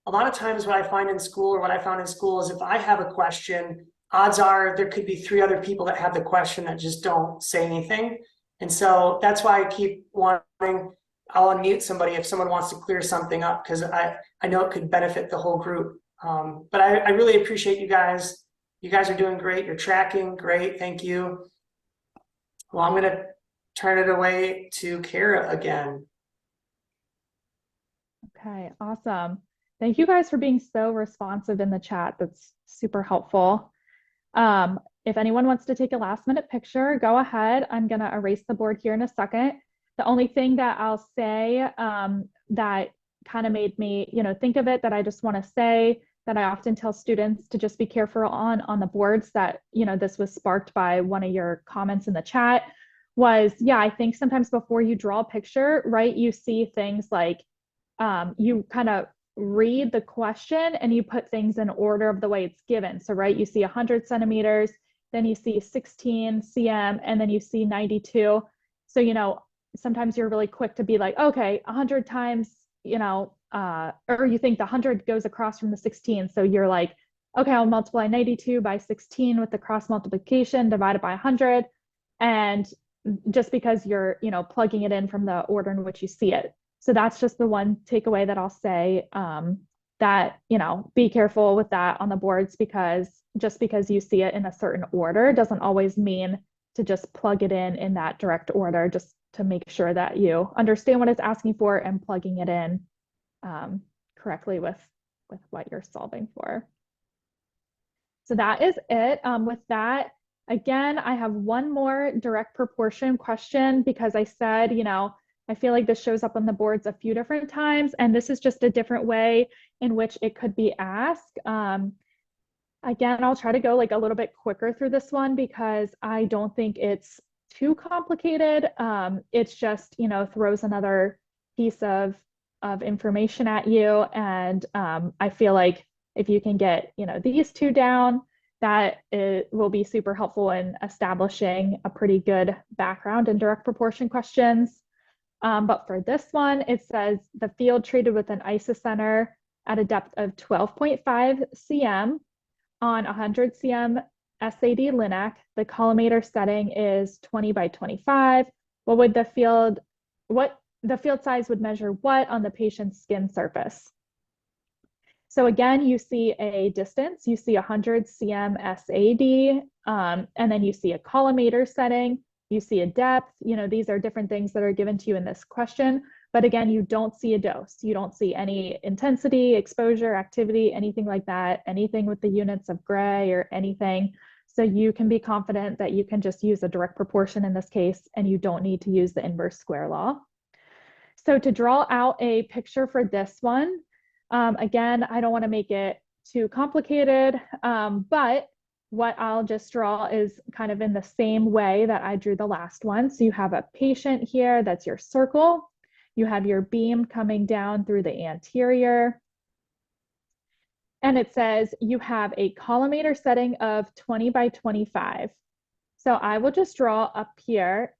A lot of times what I find in school or what I found in school is if I have a question, odds are there could be three other people that have the question that just don't say anything. And so that's why I keep wanting, I'll unmute somebody if someone wants to clear something up because I know it could benefit the whole group. But I really appreciate you guys. You guys are doing great. You're tracking great. Thank you. Well, I'm going to turn it away to Kara again. Okay, awesome. Thank you guys for being so responsive in the chat. That's super helpful. If anyone wants to take a last minute picture, go ahead. I'm going to erase the board here in a second. The only thing that I'll say that kind of made me, think of it that I just want to say that I often tell students to just be careful on the boards that, this was sparked by one of your comments in the chat was, yeah, I think sometimes before you draw a picture, right, you see things like you kind of read the question and you put things in order of the way it's given. So, right, you see 100 centimeters, then you see 16 cm, and then you see 92. So, sometimes you're really quick to be like, okay, 100 times, or you think the 100 goes across from the 16. So you're like, okay, I'll multiply 92 by 16 with the cross multiplication divided by 100. And just because you're, plugging it in from the order in which you see it. So that's just the one takeaway that I'll say that, be careful with that on the boards because just because you see it in a certain order doesn't always mean to just plug it in that direct order, just to make sure that you understand what it's asking for and plugging it in correctly with what you're solving for. So that is it. With that, again, I have one more direct proportion question because I said, I feel like this shows up on the boards a few different times, and this is just a different way in which it could be asked. Again, I'll try to go like a little bit quicker through this one because I don't think it's too complicated. It's just, throws another piece of information at you. And I feel like if you can get, these two down, that it will be super helpful in establishing a pretty good background in direct proportion questions. But for this one, it says the field treated with an isocenter at a depth of 12.5 cm on 100 cm SAD Linac. The collimator setting is 20 by 25. The field size would measure what on the patient's skin surface? So again, you see a distance, you see 100 cm SAD, and then you see a collimator setting, you see a depth. These are different things that are given to you in this question. But again, you don't see a dose. You don't see any intensity, exposure, activity, anything like that, anything with the units of gray or anything. So you can be confident that you can just use a direct proportion in this case, and you don't need to use the inverse square law. So to draw out a picture for this one, again, I don't want to make it too complicated, but what I'll just draw is kind of in the same way that I drew the last one. So you have a patient here, that's your circle. You have your beam coming down through the anterior. And it says you have a collimator setting of 20 by 25. So I will just draw up here,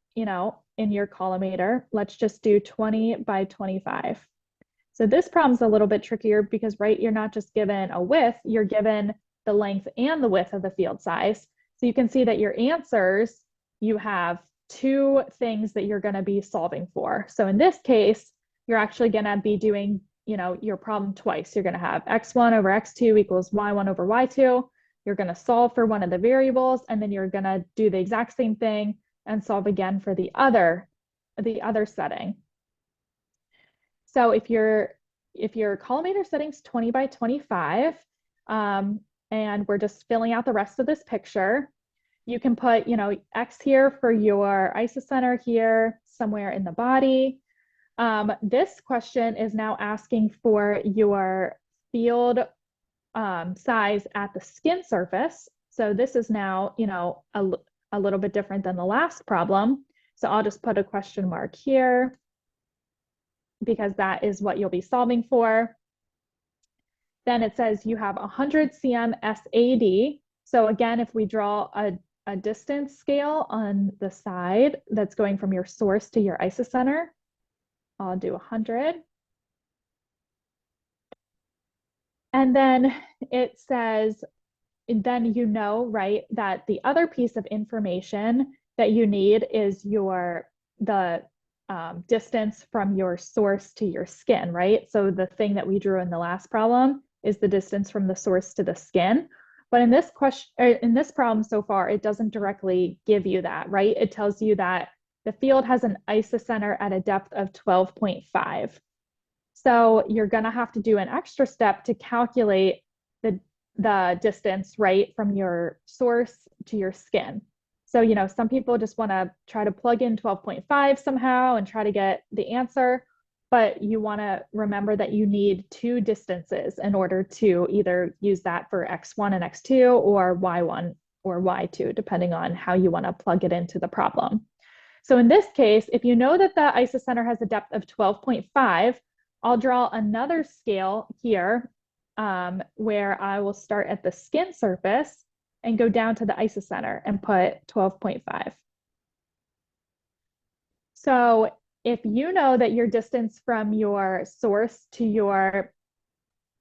in your collimator. Let's just do 20 by 25. So this problem's a little bit trickier because, right, you're not just given a width, you're given the length and the width of the field size. So you can see that your answers, you have two things that you're going to be solving for. So in this case, you're actually going to be doing, your problem twice. You're going to have x1 over x2 equals y1 over y2. you're going to solve for one of the variables, and then you're going to do the exact same thing and solve again for the other setting. So if your collimator setting's 20 by 25, and we're just filling out the rest of this picture, you can put, X here for your isocenter here, somewhere in the body. This question is now asking for your field size at the skin surface. So this is now, a little bit different than the last problem. So I'll just put a question mark here because that is what you'll be solving for. Then it says you have 100 cm SAD. So again, if we draw a distance scale on the side that's going from your source to your isocenter, I'll do 100. And then it says, then right, that the other piece of information that you need is the distance from your source to your skin, right? So the thing that we drew in the last problem is the distance from the source to the skin. But in this problem so far, it doesn't directly give you that, right? It tells you that the field has an isocenter at a depth of 12.5. So you're going to have to do an extra step to calculate the distance, right, from your source to your skin. So, some people just want to try to plug in 12.5 somehow and try to get the answer, but you want to remember that you need two distances in order to either use that for X1 and X2 or Y1 or Y2, depending on how you want to plug it into the problem. So in this case, if you know that the isocenter has a depth of 12.5, I'll draw another scale here where I will start at the skin surface and go down to the isocenter and put 12.5. So if you know that your distance from your source to your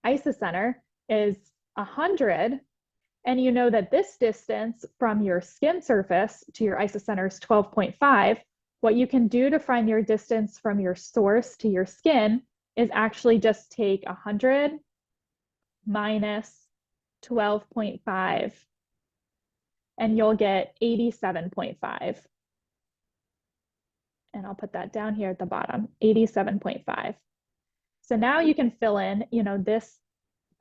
isocenter is 100, and you know that this distance from your skin surface to your isocenter is 12.5, what you can do to find your distance from your source to your skin is actually just take 100 minus 12.5, and you'll get 87.5. And I'll put that down here at the bottom, 87.5. So now you can fill in, this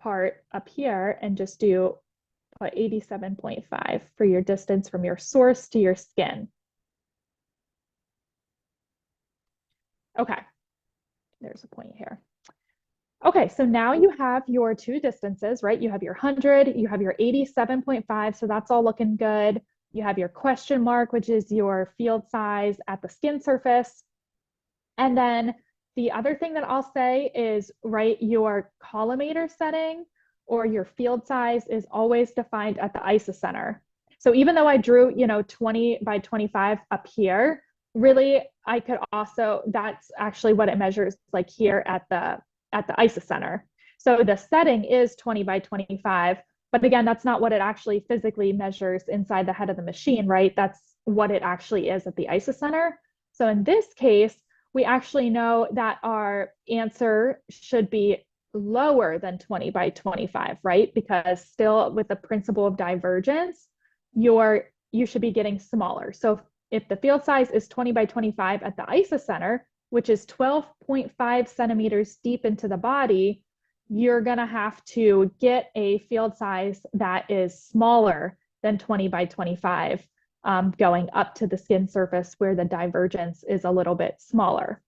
part up here and just put 87.5 for your distance from your source to your skin. Okay, there's a point here. Okay, so now you have your two distances, right? You have your 100, you have your 87.5, so that's all looking good. You have your question mark, which is your field size at the skin surface. And then the other thing that I'll say is, right, your collimator setting or your field size is always defined at the isocenter. So even though I drew, 20 by 25 up here, really, I could also, that's actually what it measures like here at the isocenter. So the setting is 20 by 25, but again, that's not what it actually physically measures inside the head of the machine, right? That's what it actually is at the isocenter. So in this case, we actually know that our answer should be lower than 20 by 25, right? Because still with the principle of divergence, you should be getting smaller. So if the field size is 20 by 25 at the isocenter, which is 12.5 centimeters deep into the body, you're going to have to get a field size that is smaller than 20 by 25, going up to the skin surface where the divergence is a little bit smaller.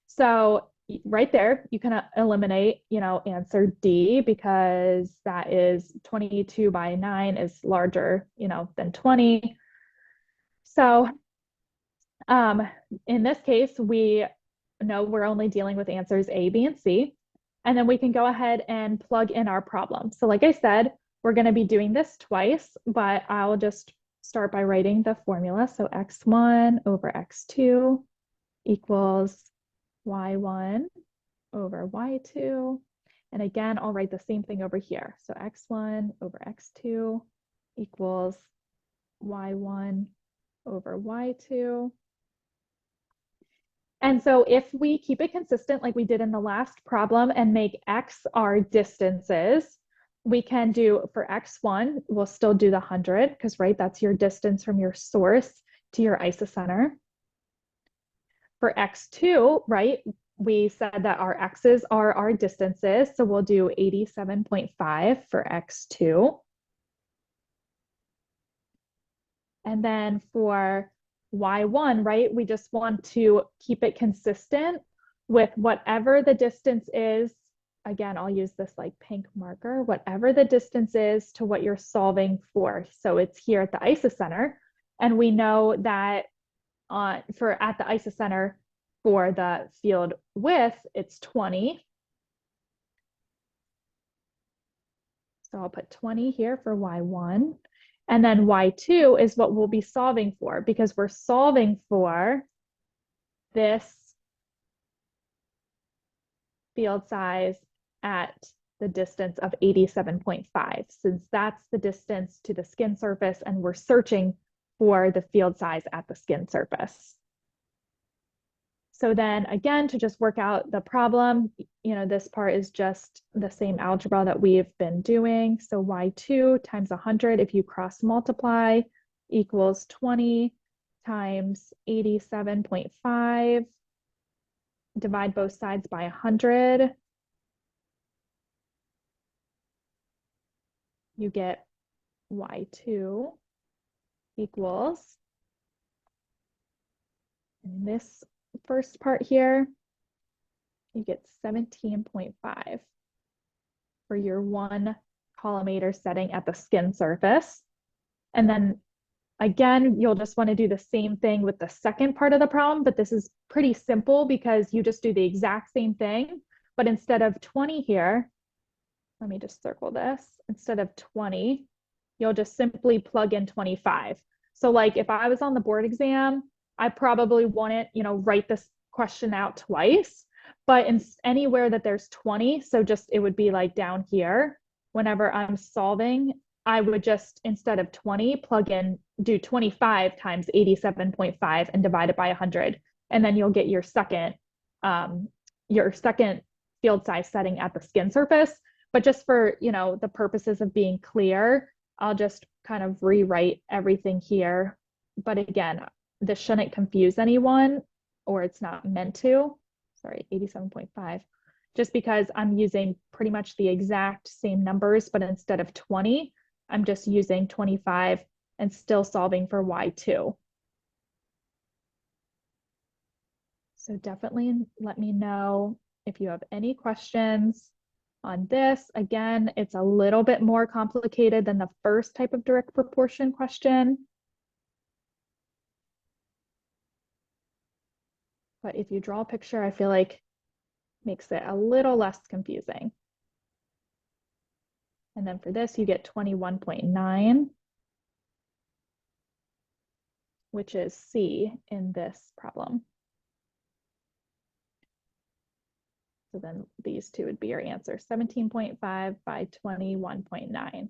So right there, you can eliminate, answer D, because that is 22 by 9 is larger, than 20. So in this case, we know we're only dealing with answers A, B, and C. And then we can go ahead and plug in our problem. So like I said, we're going to be doing this twice, but I'll just start by writing the formula. So x1 over x2 equals y1 over y2. And again, I'll write the same thing over here. So x1 over x2 equals y1 over y2. And so if we keep it consistent like we did in the last problem and make x our distances, we can do for x1, we'll still do the 100 because, right, that's your distance from your source to your isocenter. For x2, right, we said that our x's are our distances, so we'll do 87.5 for x2. And then for y1, right, we just want to keep it consistent with whatever the distance is. Again, I'll use this like pink marker, whatever the distance is to what you're solving for. So it's here at the isocenter. And we know that for at the isocenter for the field width, it's 20. So I'll put 20 here for y1. And then y2 is what we'll be solving for because we're solving for this field size at the distance of 87.5, since that's the distance to the skin surface and we're searching for the field size at the skin surface. So then again, to just work out the problem, this part is just the same algebra that we've been doing. So y2 times 100, if you cross multiply, equals 20 times 87.5. Divide both sides by 100. You get y2 equals, in this first part here, you get 17.5 for your 1 collimator setting at the skin surface. And then again, you'll just want to do the same thing with the second part of the problem, but this is pretty simple because you just do the exact same thing, but instead of 20 here, let me just circle this, instead of 20, you'll just simply plug in 25. So like if I was on the board exam, I probably wouldn't, write this question out twice, but anywhere that there's 20, so just it would be like down here, whenever I'm solving, I would just, instead of 20, plug in, do 25 times 87.5 and divide it by 100. And then you'll get your second field size setting at the skin surface. But just for, the purposes of being clear, I'll just kind of rewrite everything here. But again, this shouldn't confuse anyone, or it's not meant to. Sorry, 87.5. Just because I'm using pretty much the exact same numbers, but instead of 20, I'm just using 25 and still solving for y2. So definitely let me know if you have any questions on this. Again, it's a little bit more complicated than the first type of direct proportion question. But if you draw a picture, I feel like makes it a little less confusing. And then for this, you get 21.9, which is C in this problem. So then these two would be your answer, 17.5 by 21.9.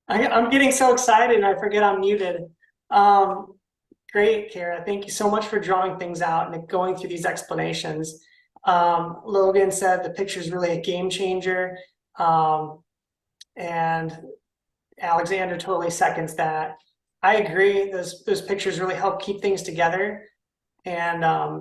I'm getting so excited and I forget I'm muted. Great, Kara. Thank you so much for drawing things out and going through these explanations. Logan said the picture is really a game changer. And Alexander totally seconds that. I agree. Those pictures really help keep things together. And I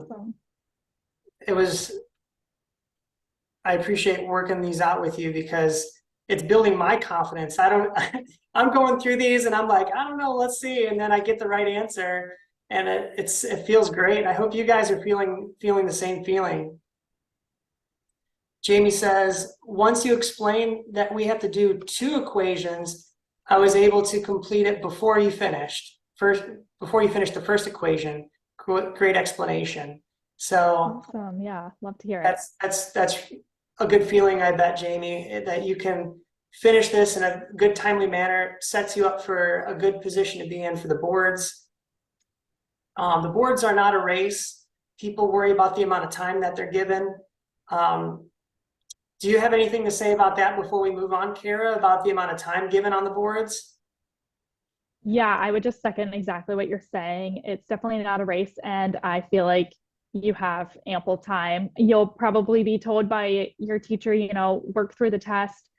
appreciate working these out with you because it's building my confidence. I'm going through these and I'm like, I don't know, let's see. And then I get the right answer and it feels great. I hope you guys are feeling the same feeling. Jamie says, once you explain that we have to do 2 equations, I was able to complete it before you finished the first equation. Great explanation. So awesome. Yeah, love to hear it. That's a good feeling, I bet, Jamie, that you can finish this in a good, timely manner. Sets you up for a good position to be in for the boards. The boards are not a race. People worry about the amount of time that they're given. Do you have anything to say about that before we move on, Kara, about the amount of time given on the boards? Yeah, I would just second exactly what you're saying. It's definitely not a race, and I feel like you have ample time. You'll probably be told by your teacher, work through the test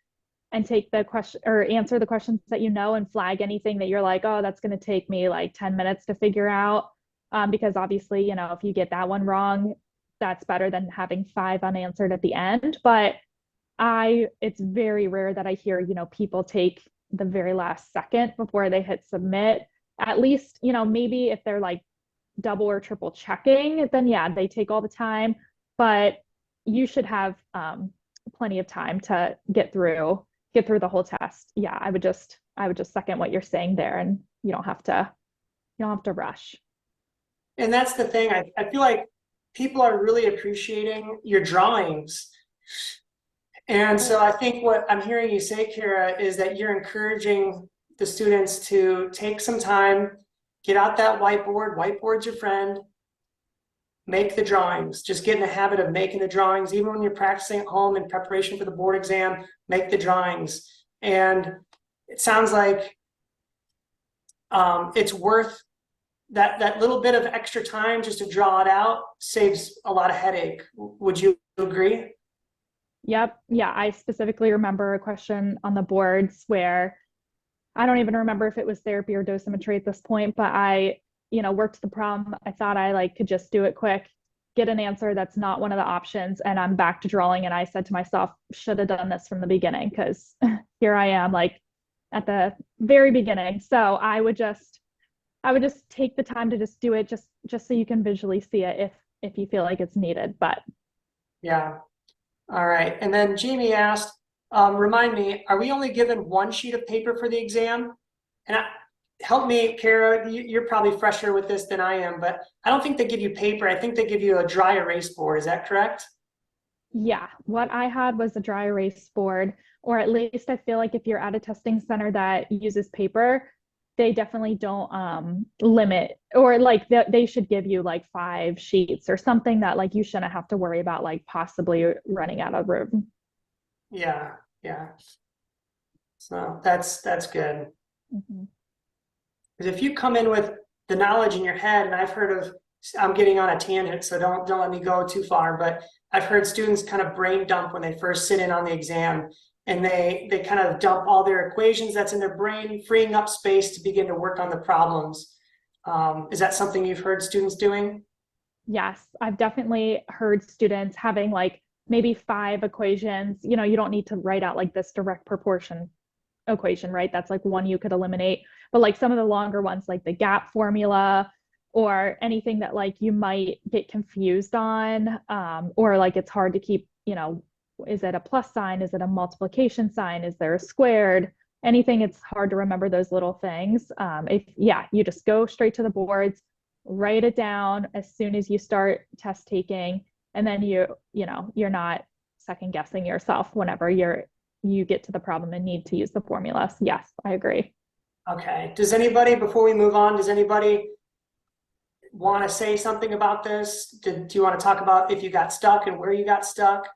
and take the question or answer the questions that you know and flag anything that you're like, oh, that's going to take me like 10 minutes to figure out. Because obviously, if you get that one wrong, that's better than having five unanswered at the end. But it's very rare that I hear, people take the very last second before they hit submit. At least, maybe if they're like double or triple checking, then yeah, they take all the time. But you should have plenty of time to get through the whole test. Yeah, I would just second what you're saying there, and you don't have to rush. And that's the thing. I feel like people are really appreciating your drawings. And so I think what I'm hearing you say, Kara, is that you're encouraging the students to take some time, get out that whiteboard, whiteboard's your friend, make the drawings. Just get in the habit of making the drawings. Even when you're practicing at home in preparation for the board exam, make the drawings. And it sounds like it's worth that little bit of extra time just to draw it out saves a lot of headache. Would you agree? Yep. Yeah, I specifically remember a question on the boards where I don't even remember if it was therapy or dosimetry at this point, but I, worked the problem. I thought I like could just do it quick, get an answer that's not one of the options, and I'm back to drawing. And I said to myself, should have done this from the beginning because here I am like at the very beginning. So I would just take the time to just do it just so you can visually see it if you feel like it's needed. But Yeah. All right. And then Jamie asked, remind me, are we only given one sheet of paper for the exam? And help me, Kara, you're probably fresher with this than I am, but I don't think they give you paper. I think they give you a dry erase board. Is that correct? yeah, what I had was a dry erase board, or at least I feel like if you're at a testing center that uses paper, they definitely don't limit, or like they should give you like 5 sheets or something that like you shouldn't have to worry about like possibly running out of room. Yeah. Yeah. So that's good. Mhm. Because if you come in with the knowledge in your head, and I've heard of, I'm getting on a tangent, so don't let me go too far, but I've heard students kind of brain dump when they first sit in on the exam, and they kind of dump all their equations that's in their brain, freeing up space to begin to work on the problems. Is that something you've heard students doing? Yes, I've definitely heard students having like maybe 5 equations. You don't need to write out like this direct proportion equation, right? That's like one you could eliminate. But like some of the longer ones, like the gap formula or anything that like you might get confused on, or like it's hard to keep, is it a plus sign? Is it a multiplication sign? Is there a squared? Anything, it's hard to remember those little things. If, yeah, you just go straight to the boards, write it down as soon as you start test taking, and then you're not second guessing yourself whenever you get to the problem and need to use the formulas. Yes, I agree. Okay. Does anybody, before we move on, does anybody want to say something about this? Do you want to talk about if you got stuck and where you got stuck?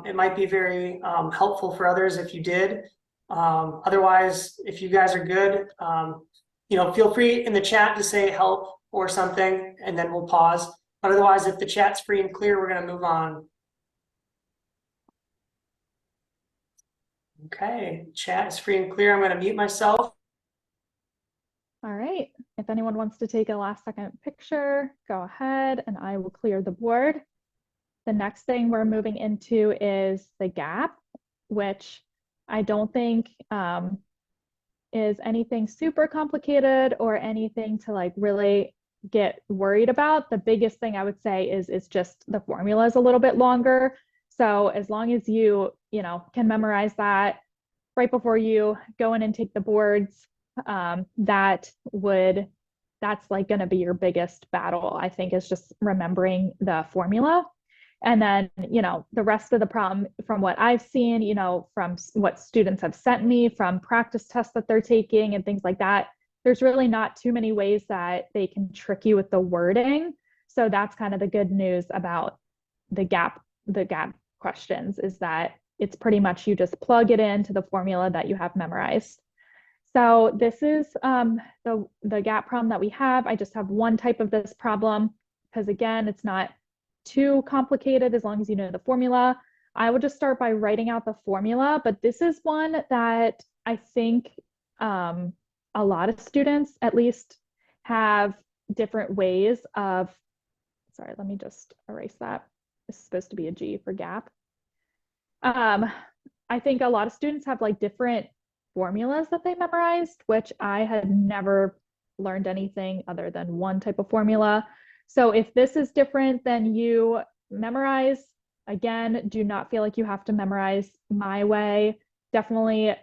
It might be very helpful for others if you did. Otherwise, if you guys are good, feel free in the chat to say help or something, and then we'll pause. But otherwise, if the chat's free and clear, we're going to move on. Okay, chat is free and clear. I'm going to mute myself. All right. If anyone wants to take a last second picture, go ahead and I will clear the board. The next thing we're moving into is the gap, which I don't think is anything super complicated or anything to like really get worried about. The biggest thing I would say is just the formula is a little bit longer. So as long as can memorize that right before you go in and take the boards, that's like going to be your biggest battle, I think, is just remembering the formula. And then, the rest of the problem from what I've seen, from what students have sent me from practice tests that they're taking and things like that, there's really not too many ways that they can trick you with the wording. So that's kind of the good news about the gap questions, is that it's pretty much you just plug it into the formula that you have memorized. So this is the gap problem that we have. I just have one type of this problem because again, it's not too complicated as long as you know the formula. I will just start by writing out the formula, but this is one that I think a lot of students at least have different ways of, sorry, let me just erase that. This is supposed to be a G for gap. I think a lot of students have like different formulas that they memorized, which I had never learned anything other than one type of formula. So if this is different than you memorize, again, do not feel like you have to memorize my way. Definitely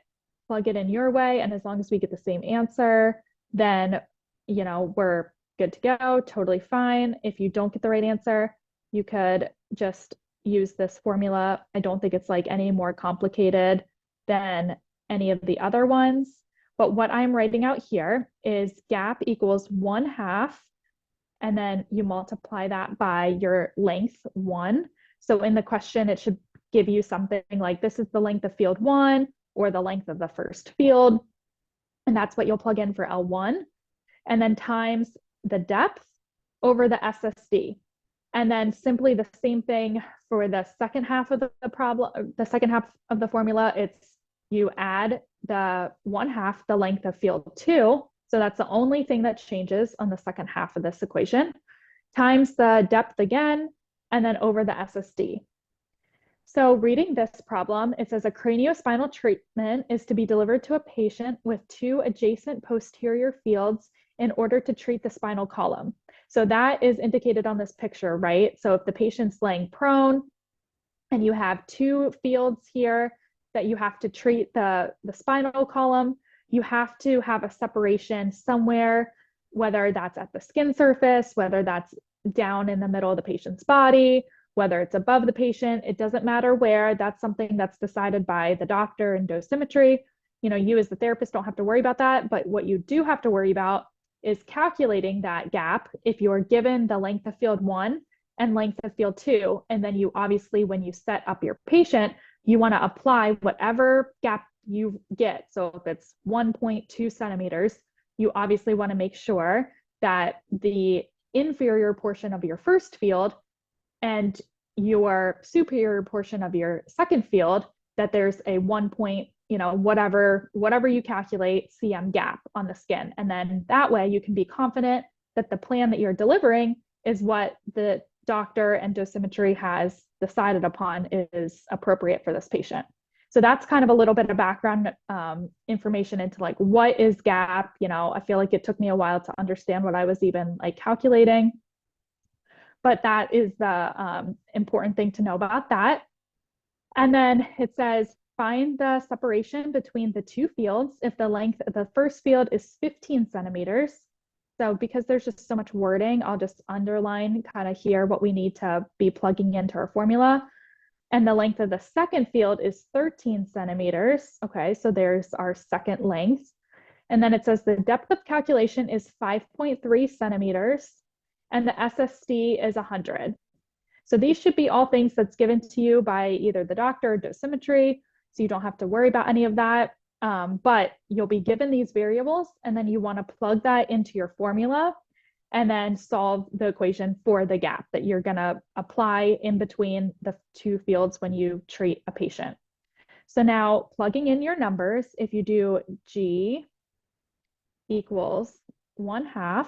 plug it in your way. And as long as we get the same answer, then, you know, we're good to go, totally fine. If you don't get the right answer, you could just use this formula. I don't think it's like any more complicated than any of the other ones. But what I'm writing out here is gap equals 1/2, and then you multiply that by your length 1. So in the question, it should give you something like this is the length of field 1 or the length of the first field. And that's what you'll plug in for L1. And then times the depth over the SSD. And then simply the same thing for the second half of the problem, the second half of the formula, it's you add the 1/2 the length of field 2. So that's the only thing that changes on the second half of this equation, times the depth again, and then over the SSD. So reading this problem, it says a craniospinal treatment is to be delivered to a patient with 2 adjacent posterior fields in order to treat the spinal column. So that is indicated on this picture, right? So if the patient's laying prone and you have 2 fields here that you have to treat the spinal column, you have to have a separation somewhere, whether that's at the skin surface, whether that's down in the middle of the patient's body, whether it's above the patient, it doesn't matter where. That's something that's decided by the doctor in dosimetry. You know, you as the therapist don't have to worry about that, but what you do have to worry about is calculating that gap if you're given the length of field 1 and length of field 2. And then you obviously, when you set up your patient, you want to apply whatever gap you get. So if it's 1.2 centimeters, you obviously want to make sure that the inferior portion of your first field and your superior portion of your second field, that there's a 1 point, you know, whatever you calculate cm gap on the skin. And then that way you can be confident that the plan that you're delivering is what the doctor and dosimetry has decided upon is appropriate for this patient. So that's kind of a little bit of background information into like, what is gap? You know, I feel like it took me a while to understand what I was even like calculating, but that is the important thing to know about that. And then it says, find the separation between the 2 fields if the length of the first field is 15 centimeters. So because there's just so much wording, I'll just underline kind of here what we need to be plugging into our formula. And the length of the second field is 13 centimeters. Okay, so there's our second length. And then it says the depth of calculation is 5.3 centimeters and the SSD is 100. So these should be all things that's given to you by either the doctor or dosimetry, so you don't have to worry about any of that. But you'll be given these variables and then you want to plug that into your formula and then solve the equation for the gap that you're going to apply in between the 2 fields when you treat a patient. So now plugging in your numbers, if you do G equals 1/2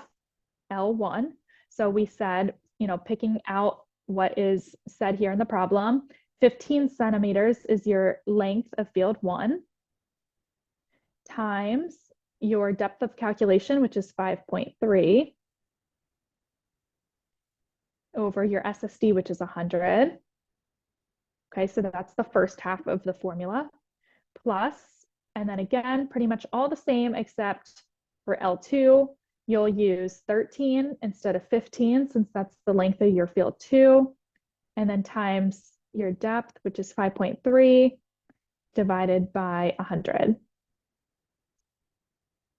L1. So we said, you know, picking out what is said here in the problem, 15 centimeters is your length of field 1 times your depth of calculation, which is 5.3, over your SSD, which is 100. Okay, so that's the first half of the formula, plus, and then again, pretty much all the same, except for L2, you'll use 13 instead of 15, since that's the length of your field 2, and then times your depth, which is 5.3, divided by 100.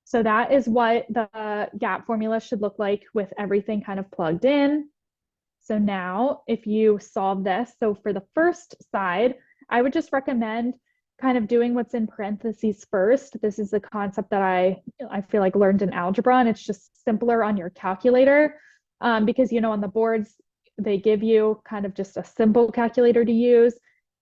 So that is what the gap formula should look like with everything kind of plugged in. So now if you solve this, so for the first side, I would just recommend kind of doing what's in parentheses first. This is the concept that I feel like learned in algebra, and it's just simpler on your calculator because on the boards they give you kind of just a simple calculator to use,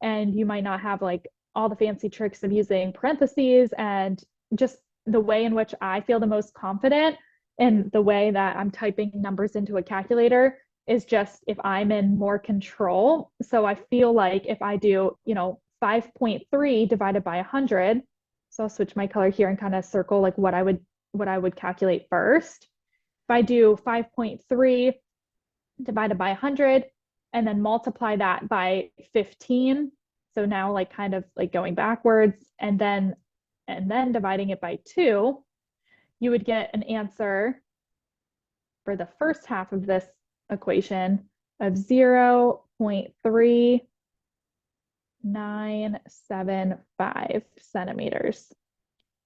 and you might not have like all the fancy tricks of using parentheses. And just the way in which I feel the most confident in the way that I'm typing numbers into a calculator is just if I'm in more control. So I feel like if I do, 5.3 divided by 100, so I'll switch my color here and kind of circle like what I would calculate first. If I do 5.3 divided by 100 and then multiply that by 15, so now like kind of like going backwards and then dividing it by 2, you would get an answer for the first half of this equation of 0.3975 centimeters.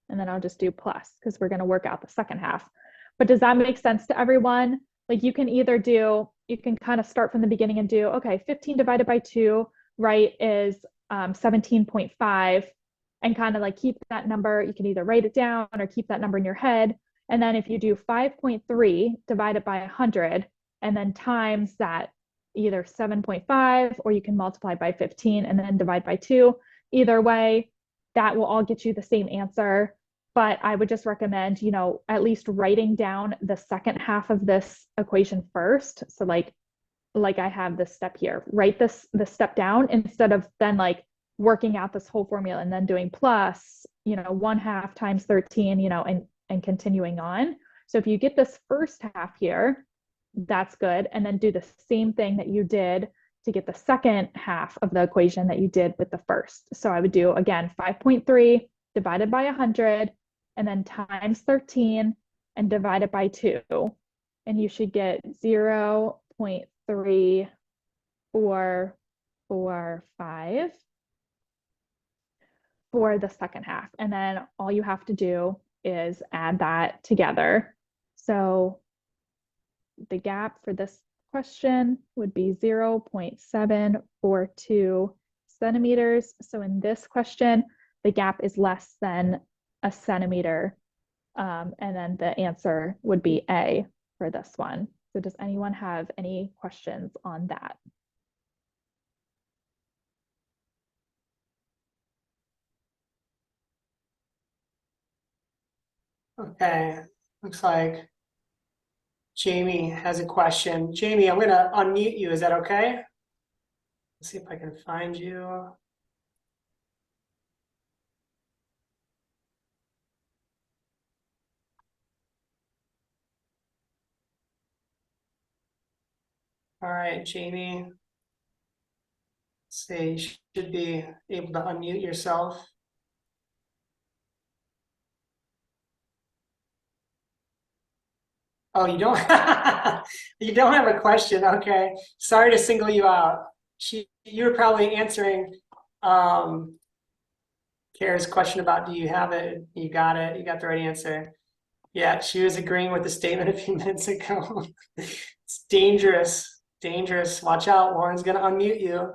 And then I'll just do plus because we're going to work out the second half. But does that make sense to everyone? Like you can kind of start from the beginning and do, okay, 15 divided by 2, right, is 17.5, and kind of like keep that number. You can either write it down or keep that number in your head. And then if you do 5.3 divided by 100 and then times that either 7.5, or you can multiply by 15 and then divide by 2. Either way, that will all get you the same answer. But I would just recommend, at least writing down the second half of this equation first. So like I have this step here, write this step down instead of then like working out this whole formula and then doing plus, 1/2 times 13, and continuing on. So if you get this first half here, that's good. And then do the same thing that you did to get the second half of the equation that you did with the first. So I would do, again, 5.3 divided by 100 and then times 13 and divide it by 2. And you should get 0.3445 for the second half. And then all you have to do is add that together. So the gap for this question would be 0.742 centimeters. So in this question, the gap is less than a centimeter. And then the answer would be A for this one. So does anyone have any questions on that? Okay, looks like Jamie has a question. Jamie, I'm going to unmute you. Is that okay? Let's see if I can find you. All right, Jamie. Let's see, you should be able to unmute yourself. Oh, you don't you don't have a question. Okay. Sorry to single you out. You were probably answering Kara's question about do you have it? You got it. You got the right answer. Yeah, she was agreeing with the statement a few minutes ago. It's dangerous. Dangerous. Watch out. Warren's gonna unmute you.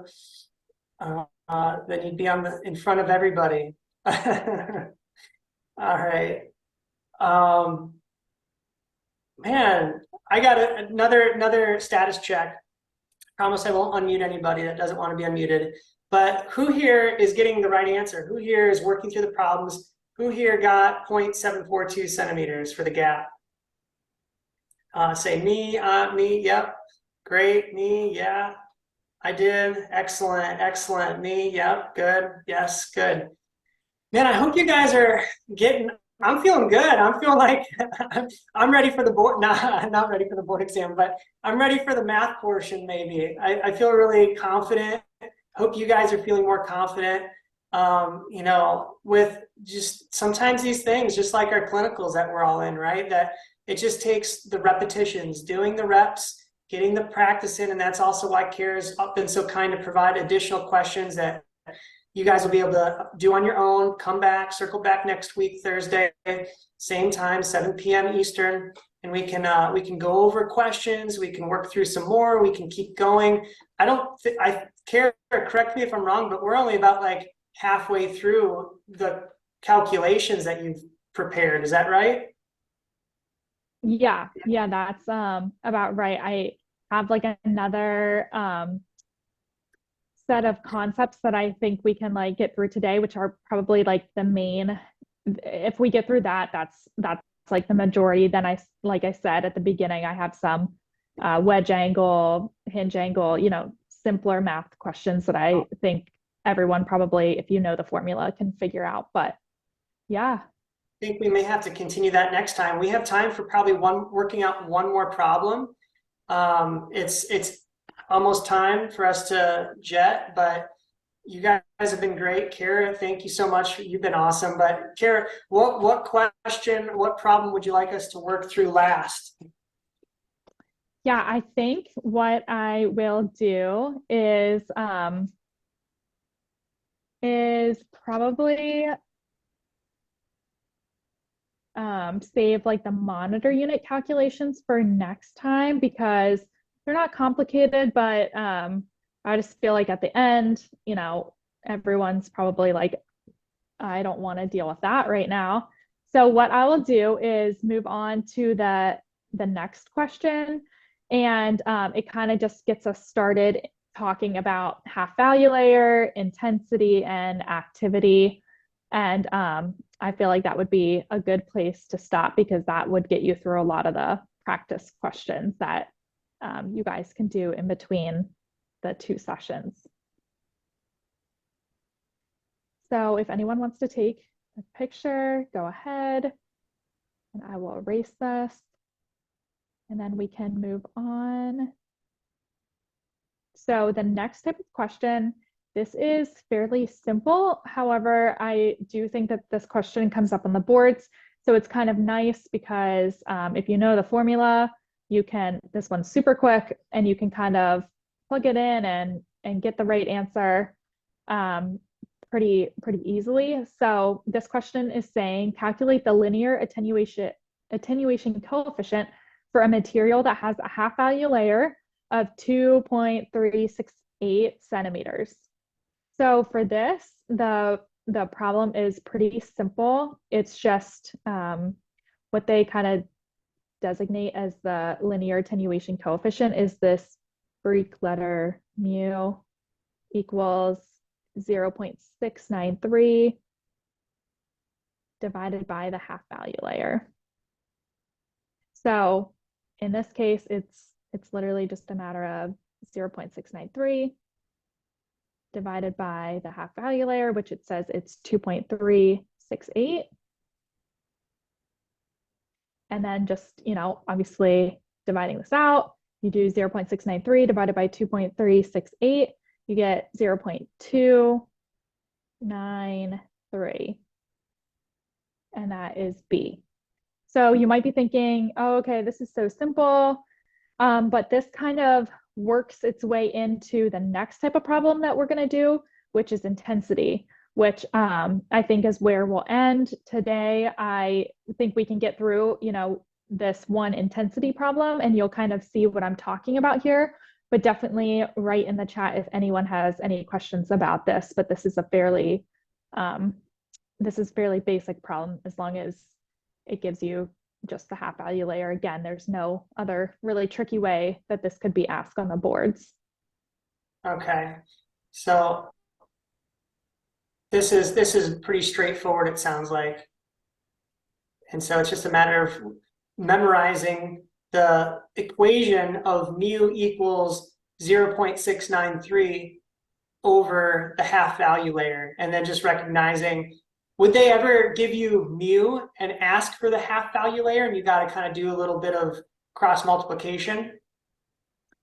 Then you'd be in front of everybody. All right. Man, I got another status check. Promise I won't unmute anybody that doesn't want to be unmuted. But who here is getting the right answer? Who here is working through the problems? Who here got 0.742 centimeters for the gap? Say me, yep. Great, me, yeah. I did, excellent, me, yep, good, yes, good. Man, I hope you guys are I'm feeling good. I'm feeling like I'm ready for the board. Not ready for the board exam, but I'm ready for the math portion maybe. I feel really confident. Hope you guys are feeling more confident. With just sometimes these things, just like our clinicals that we're all in, right? That it just takes the repetitions, doing the reps, getting the practice in. And that's also why Kara's been so kind to provide additional questions that you guys will be able to do on your own. Come back, circle back next week, Thursday, same time, 7 p.m. Eastern, and we can go over questions. We can work through some more. We can keep going. I don't think I care, correct me if I'm wrong, but we're only about like halfway through the calculations that you've prepared. Is that right? Yeah, that's about right. I have like another set of concepts that I think we can like get through today, which are probably like the main. If we get through that, that's like the majority. Then like I said at the beginning, I have some wedge angle, hinge angle, simpler math questions that I think everyone probably, if you know the formula, can figure out. But yeah, I think we may have to continue that next time. We have time for probably working out one more problem. It's almost time for us to jet, but you guys have been great. Kara, thank you so much. You've been awesome. But Kara, what question, what problem would you like us to work through last? yeah, I think what I will do is probably save like the monitor unit calculations for next time because they're not complicated, but I just feel like at the end, everyone's probably like, I don't want to deal with that right now. So what I will do is move on to the next question, and it kind of just gets us started talking about half value layer, intensity, and activity. And I feel like that would be a good place to stop because that would get you through a lot of the practice questions that you guys can do in between the two sessions. So if anyone wants to take a picture, go ahead, and I will erase this, and then we can move on. So the next type of question, this is fairly simple. However, I do think that this question comes up on the boards. So it's kind of nice because if you know the formula, this one's super quick and you can kind of plug it in and get the right answer pretty easily. So this question is saying, calculate the linear attenuation coefficient for a material that has a half value layer of 2.368 centimeters. So for this, the problem is pretty simple. It's just what they kind of designate as the linear attenuation coefficient is this Greek letter mu equals 0.693 divided by the half value layer. So in this case, it's literally just a matter of 0.693 divided by the half value layer, which it says it's 2.368. And then just, obviously dividing this out, you do 0.693 divided by 2.368, you get 0.293. And that is B. So you might be thinking, oh, okay, this is so simple. But this kind of works its way into the next type of problem that we're going to do, which is intensity, which I think is where we'll end today. I think we can get through, this one intensity problem and you'll kind of see what I'm talking about here. But definitely write in the chat if anyone has any questions about this. But this is a fairly basic problem as long as it gives you just the half value layer. Again, there's no other really tricky way that this could be asked on the boards. Okay, so this is pretty straightforward, it sounds like. And so it's just a matter of memorizing the equation of mu equals 0.693 over the half value layer, and then just recognizing, would they ever give you mu and ask for the half value layer and you got to kind of do a little bit of cross multiplication?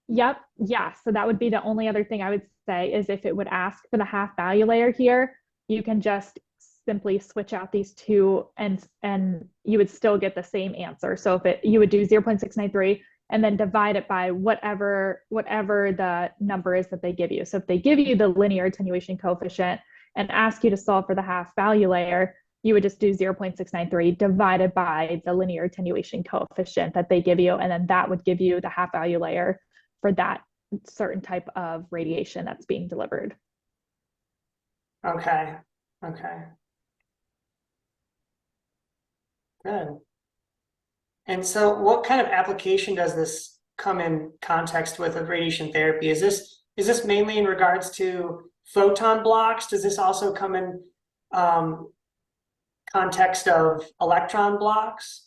Yep. Yeah. So that would be the only other thing I would say is if it would ask for the half value layer here, you can just simply switch out these two and you would still get the same answer. So if you would do 0.693 and then divide it by whatever the number is that they give you. So if they give you the linear attenuation coefficient and ask you to solve for the half value layer, you would just do 0.693 divided by the linear attenuation coefficient that they give you. And then that would give you the half value layer for that certain type of radiation that's being delivered. Okay. Okay. Good. And so what kind of application does this come in context with of radiation therapy? Is this mainly in regards to photon blocks? Does this also come in um, context of electron blocks?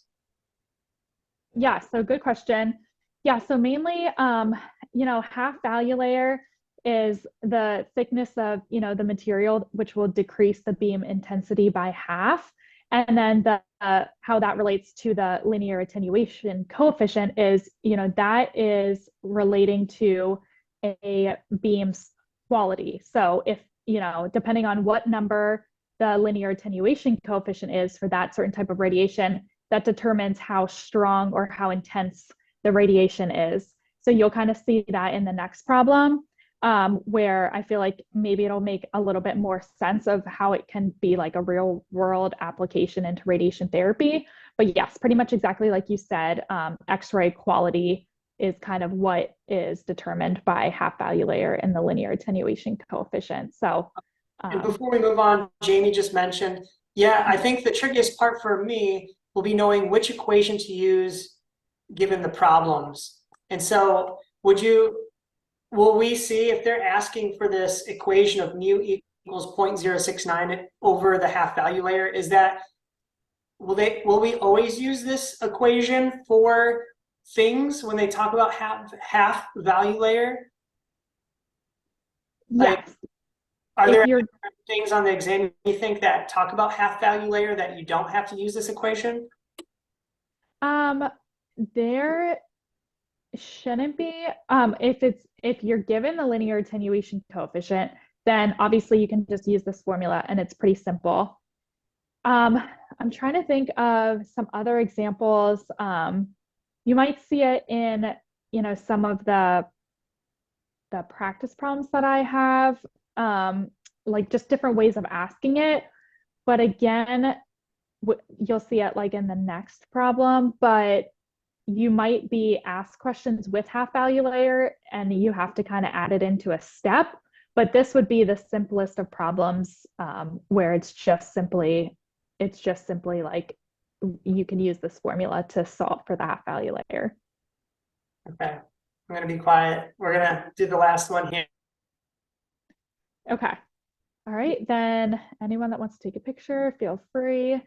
Yeah, so good question. Yeah, so mainly, half value layer is the thickness of, the material, which will decrease the beam intensity by half. And then how that relates to the linear attenuation coefficient is, that is relating to a beam's quality. So if, depending on what number the linear attenuation coefficient is for that certain type of radiation, that determines how strong or how intense the radiation is. So you'll kind of see that in the next problem, where I feel like maybe it'll make a little bit more sense of how it can be like a real world application into radiation therapy. But yes, pretty much exactly like you said, X-ray quality is kind of what is determined by half value layer and the linear attenuation coefficient. So And before we move on, Jamie just mentioned, yeah, I think the trickiest part for me will be knowing which equation to use given the problems. And so will we see if they're asking for this equation of mu equals 0.069 over the half value layer, will we always use this equation for things when they talk about half value layer? Like, yes, are if there you're things on the exam you think that talk about half value layer that you don't have to use this equation? um there shouldn't be. If you're given the linear attenuation coefficient, then obviously you can just use this formula and it's pretty simple. Um, I'm trying to think of some other examples. You might see it in, some of the practice problems that I have, like just different ways of asking it. But again, you'll see it like in the next problem, but you might be asked questions with half value layer and you have to kind of add it into a step. But this would be the simplest of problems, where it's just simply like you can use this formula to solve for the half value layer. Okay, I'm gonna be quiet. We're gonna do the last one here. Okay. All right. Then anyone that wants to take a picture, feel free.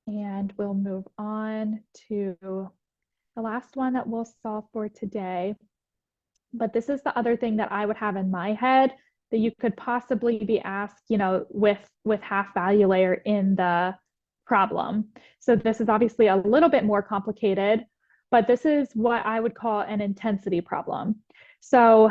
And we'll move on to the last one that we'll solve for today. But this is the other thing that I would have in my head that you could possibly be asked, with half value layer in the problem. So this is obviously a little bit more complicated, but this is what I would call an intensity problem. So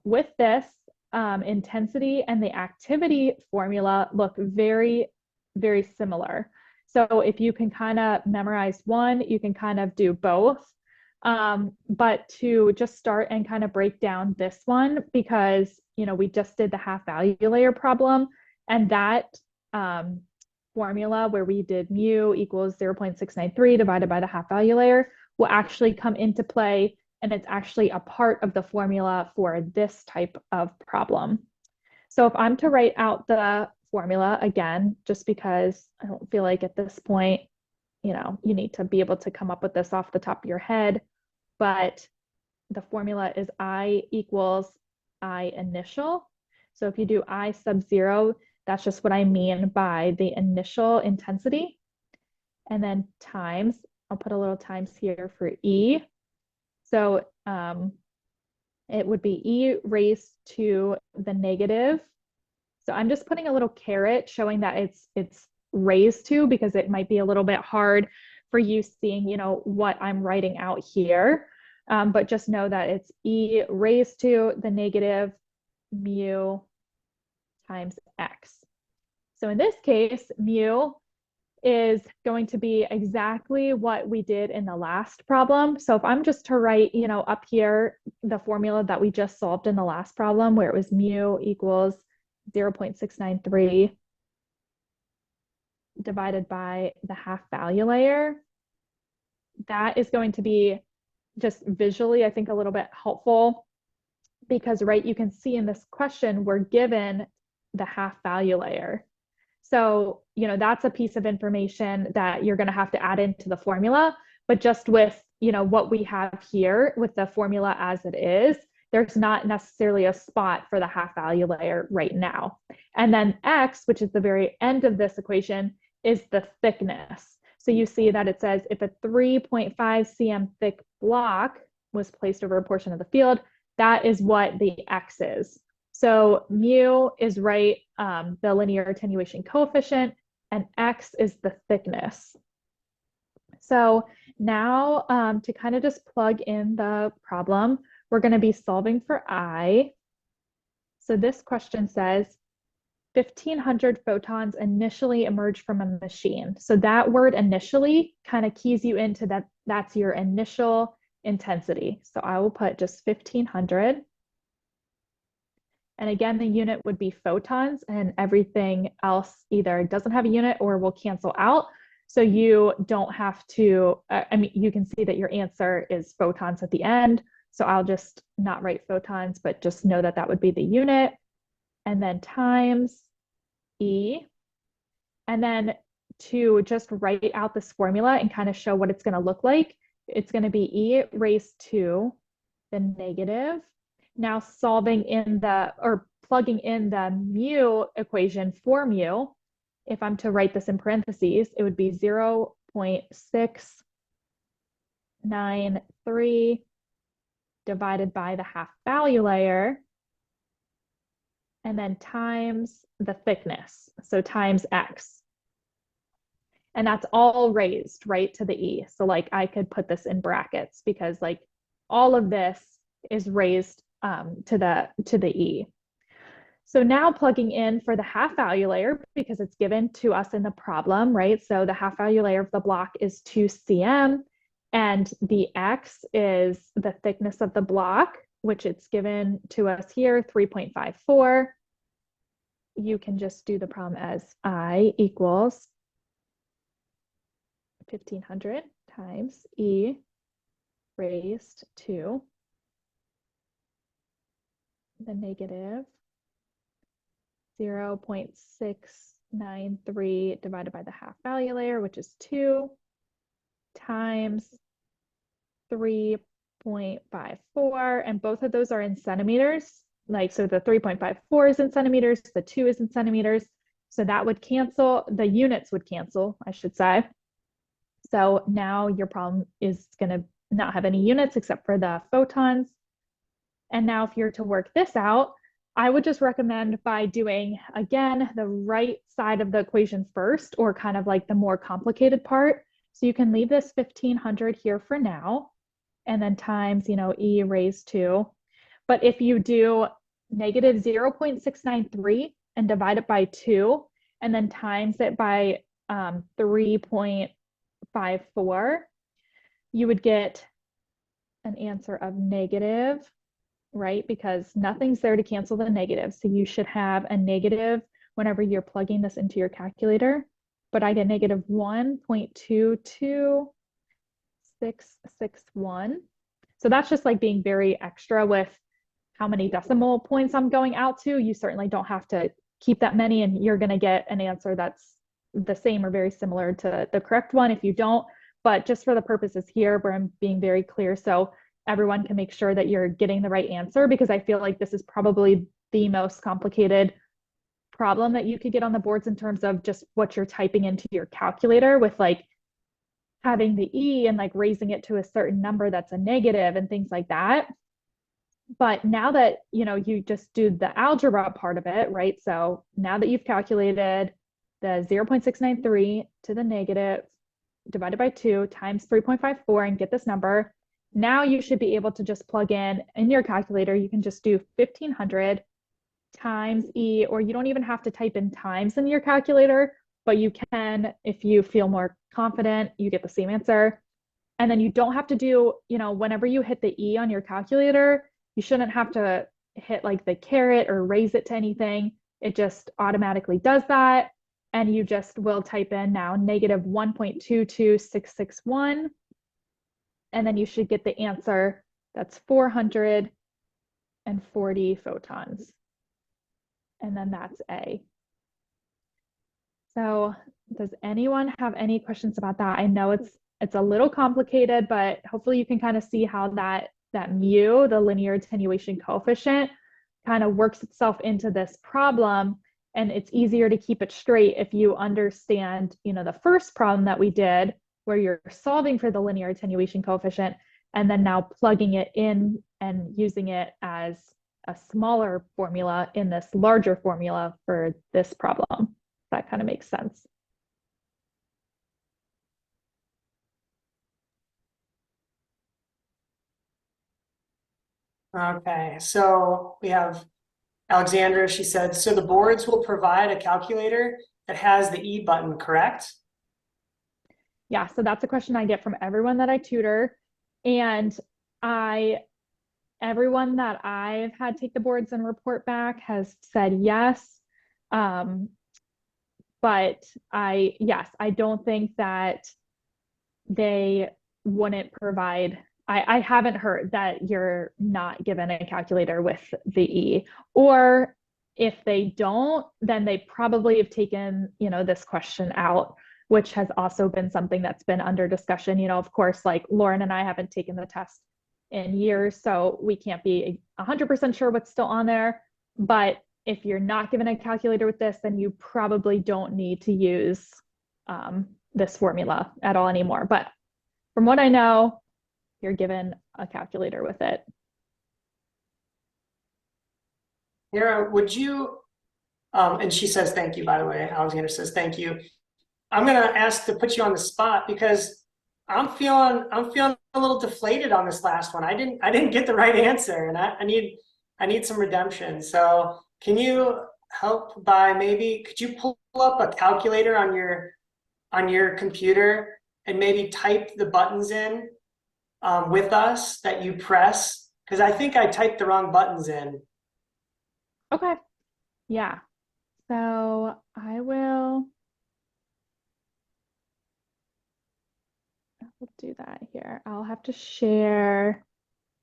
with this, intensity and the activity formula look very, very similar. So if you can kind of memorize one, you can kind of do both. But to just start and kind of break down this one, because we just did the half value layer problem, and that formula where we did mu equals 0.693 divided by the half value layer will actually come into play, and it's actually a part of the formula for this type of problem. So if I'm to write out the formula again, just because I don't feel like at this point, you need to be able to come up with this off the top of your head, but the formula is I equals I initial. So if you do I sub 0, that's just what I mean by the initial intensity. And then times, I'll put a little times here for E. So it would be E raised to the negative. So I'm just putting a little caret showing that it's raised to, because it might be a little bit hard for you seeing, what I'm writing out here. But just know that it's E raised to the negative mu times X. So in this case, mu is going to be exactly what we did in the last problem. So if I'm just to write, up here, the formula that we just solved in the last problem, where it was mu equals 0.693 divided by the half value layer, that is going to be just visually, I think a little bit helpful because, right, you can see in this question, we're given the half value layer. So, that's a piece of information that you're going to have to add into the formula. But just with, what we have here with the formula as it is, there's not necessarily a spot for the half value layer right now. And then X, which is the very end of this equation, is the thickness. So you see that it says if a 3.5 cm thick block was placed over a portion of the field, that is what the X is. So mu is right, the linear attenuation coefficient, and X is the thickness. So now to kind of just plug in the problem, we're going to be solving for I. So this question says 1,500 photons initially emerge from a machine. So that word initially kind of keys you into that that's your initial intensity. So I will put just 1,500. And again, the unit would be photons, and everything else either doesn't have a unit or will cancel out. So you don't have to, you can see that your answer is photons at the end. So I'll just not write photons, but just know that that would be the unit. And then times E. And then to just write out this formula and kind of show what it's going to look like, it's going to be E raised to the negative. Now solving in or plugging in the mu equation for mu, if I'm to write this in parentheses, it would be 0.693 divided by the half value layer, and then times the thickness, so times X. And that's all raised right to the E. So like I could put this in brackets because like all of this is raised to the E. So now plugging in for the half value layer, because it's given to us in the problem, right? So the half value layer of the block is 2 cm, and the X is the thickness of the block, which it's given to us here, 3.54. You can just do the problem as I equals 1,500 times E raised to the negative 0.693 divided by the half value layer, which is 2, times 3.54. And both of those are in centimeters. Like, so the 3.54 is in centimeters, the 2 is in centimeters. So that would cancel, the units would cancel, I should say. So now your problem is going to not have any units except for the photons. And now if you're to work this out, I would just recommend by doing, again, the right side of the equation first, or kind of like the more complicated part. So you can leave this 1,500 here for now, and then times, E raised to. But if you do negative 0.693 and divide it by 2, and then times it by 3.54, you would get an answer of negative, right? Because nothing's there to cancel the negative. So you should have a negative whenever you're plugging this into your calculator. But I get negative 1.22661. So that's just like being very extra with how many decimal points I'm going out to. You certainly don't have to keep that many, and you're going to get an answer that's the same or very similar to the correct one if you don't. But just for the purposes here, where I'm being very clear, so everyone can make sure that you're getting the right answer, because I feel like this is probably the most complicated problem that you could get on the boards in terms of just what you're typing into your calculator, with like having the E and like raising it to a certain number that's a negative and things like that. But now that, you just do the algebra part of it, right? So now that you've calculated the 0.693 to the negative divided by 2 times 3.54 and get this number, now you should be able to just plug in your calculator. You can just do 1,500 times E, or you don't even have to type in times in your calculator, but you can, if you feel more confident, you get the same answer. And then you don't have to do, whenever you hit the E on your calculator, you shouldn't have to hit like the caret or raise it to anything. It just automatically does that. And you just will type in now negative 1.22661. and then you should get the answer. That's 440 photons. And then that's A. So does anyone have any questions about that? I know it's a little complicated, but hopefully you can kind of see how that mu, the linear attenuation coefficient, kind of works itself into this problem. And it's easier to keep it straight if you understand, the first problem that we did, where you're solving for the linear attenuation coefficient, and then now plugging it in and using it as a smaller formula in this larger formula for this problem. That kind of makes sense. Okay, so we have Alexandra, she said, so the boards will provide a calculator that has the E button, correct? Yeah, so that's a question I get from everyone that I tutor. And everyone that I've had take the boards and report back has said yes. But yes, I don't think that they wouldn't provide. I haven't heard that you're not given a calculator with the E, or if they don't, then they probably have taken, this question out, which has also been something that's been under discussion. Of course, like Lauren and I haven't taken the test in years, so we can't be 100% sure what's still on there. But if you're not given a calculator with this, then you probably don't need to use this formula at all anymore. But from what I know, you're given a calculator with it. Nira, would you, and she says thank you, by the way. Alexander says thank you. I'm gonna ask to put you on the spot because I'm feeling a little deflated on this last one. I didn't get the right answer, and I need some redemption. So can you help by could you pull up a calculator on your computer and maybe type the buttons in with us that you press? Because I think I typed the wrong buttons in. Okay. Yeah. So I will do that here. I'll have to share.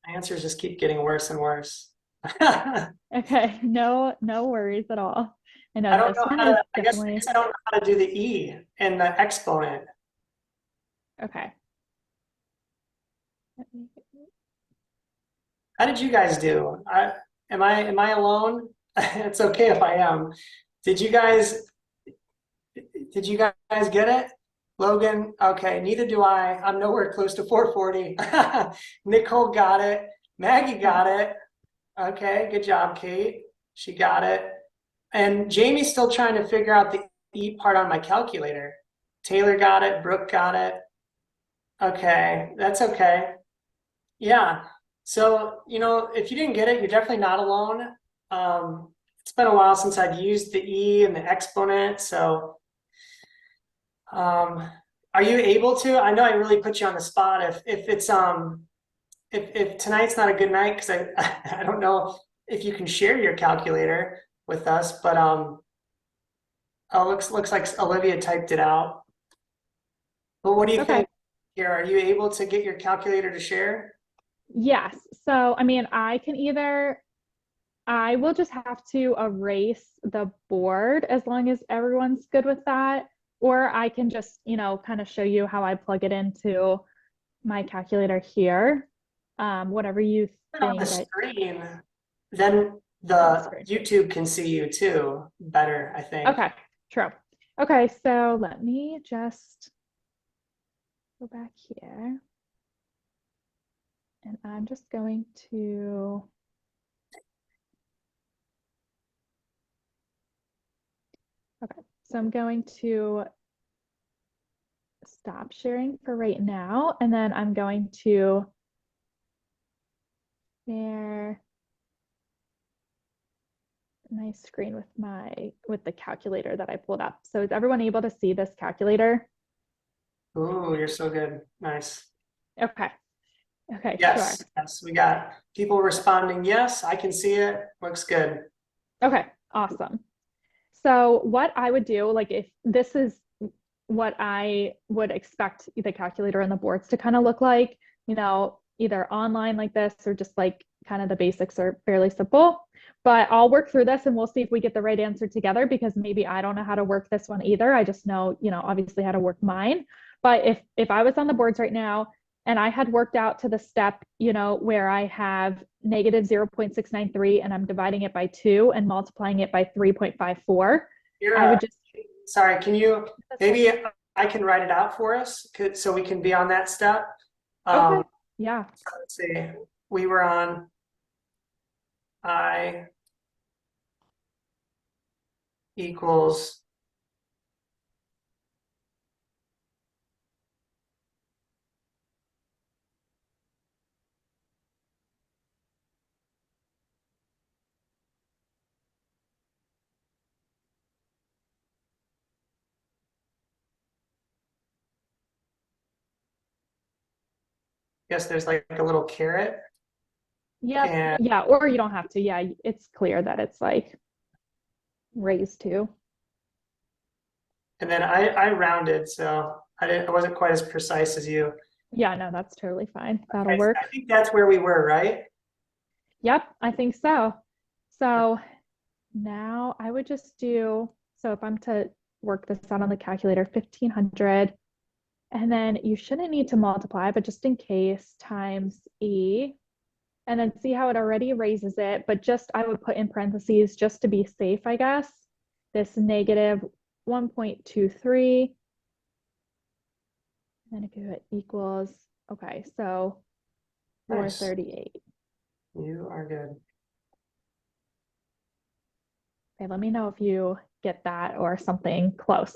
My answers just keep getting worse and worse. Okay. No worries at all. I know I don't this know one how is to, I definitely guess I don't know how to do the E in the exponent. okay. How did you guys do? Am I alone? It's okay if I am. Did you guys did you guys get it? Logan, okay, neither do I. I'm nowhere close to 440. Nicole got it. Maggie got it. Okay, good job, Kate. She got it. And Jamie's still trying to figure out the E part on my calculator. Taylor got it. Brooke got it. Okay, that's okay. Yeah. So, if you didn't get it, you're definitely not alone. It's been a while since I've used the E and the exponent. So, are you able to? I know I really put you on the spot. If it's if tonight's not a good night, because I don't know if you can share your calculator with us, but oh, looks like Olivia typed it out. But what do you Okay. think here? Are you able to get your calculator to share? Yes. So, I mean, I will just have to erase the board as long as everyone's good with that. Or I can just, kind of show you how I plug it into my calculator here. Whatever you On the think. screen, then the YouTube can see you too better, I think. Okay, true. Okay, so let me just go back here. And I'm just going to okay, so I'm going to stop sharing for right now, and then I'm going to share my screen with the calculator that I pulled up. So is everyone able to see this calculator? Ooh, you're so good. Nice. Okay. Okay, Yes, sure. yes, we got people responding. Yes, I can see it. Looks good. Okay, awesome. So what I would do, like if this is what I would expect the calculator and the boards to kind of look like, either online like this or just like kind of the basics are fairly simple. But I'll work through this and we'll see if we get the right answer together because maybe I don't know how to work this one either. I just know, obviously how to work mine. But if I was on the boards right now and I had worked out to the step, where I have negative 0.693 and I'm dividing it by 2 and multiplying it by 3.54, You're, I would just sorry, can you, maybe I can write it out for us so we can be on that step. okay. Yeah. Let's see, we were on I equals guess there's like a little caret Yep. and Yeah. Or you don't have to. Yeah. It's clear that it's like raised to. then I rounded, so I wasn't quite as precise as you. Yeah. No, that's totally fine. That'll Okay, so work. I think that's where we were, right? Yep. I think so. So now I would just do, so if I'm to work this out on the calculator, 1500, and then you shouldn't need to multiply, but just in case, times E, and then see how it already raises it, but just I would put in parentheses just to be safe, I guess, this negative 1.23. And then if you hit equals, okay, so Nice. 438. You are good. Okay, let me know if you get that or something close.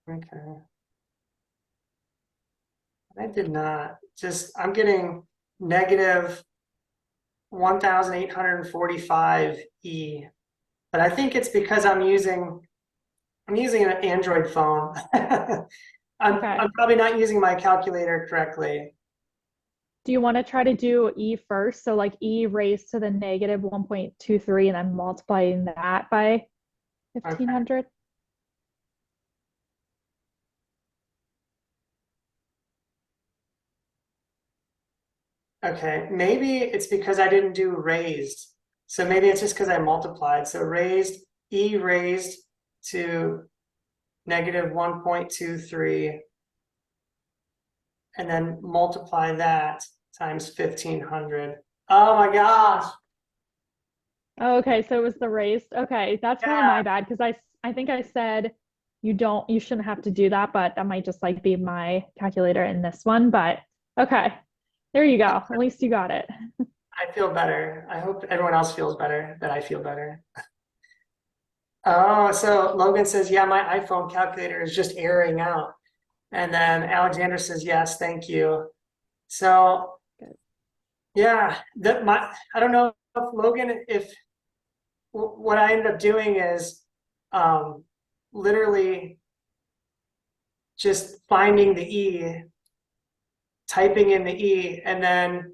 Okay. I did not. I'm getting negative 1,845 E, but I think it's because I'm using an Android phone. Okay. I'm probably not using my calculator correctly. Do you want to try to do E first? So like E raised to the negative 1.23 and then multiplying that by Okay. 1500? Okay. Maybe it's because I didn't do raised. So maybe it's just because I multiplied. So E raised to negative 1.23, and then multiply that times 1500. Oh my gosh. Oh, okay, so it was the raised. Okay, that's probably Yeah. my bad because I think I said you shouldn't have to do that, but that might just like be my calculator in this one. But okay, there you go. At least you got it. I feel better. I hope everyone else feels better, that I feel better. Oh, so Logan says, yeah, my iPhone calculator is just airing out. And then Alexander says, yes, thank you. So Good. yeah, I don't know if Logan, if what I ended up doing is um, literally just finding the E, typing in the E, and then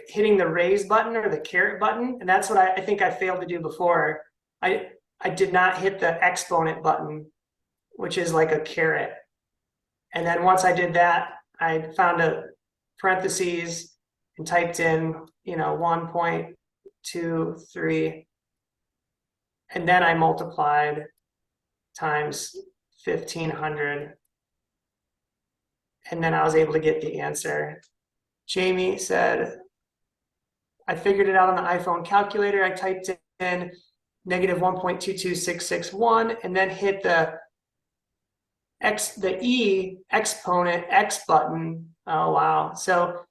hitting the raise button or the caret button. And that's what I think I failed to do before. I did not hit the exponent button, which is like a caret. And then once I did that, I found a parentheses and typed in, 1.23, and then I multiplied times 1500, and then I was able to get the answer. Jamie said, I figured it out on the iPhone calculator. I typed in negative 1.22661 and then hit the E exponent X button. Oh, wow. So,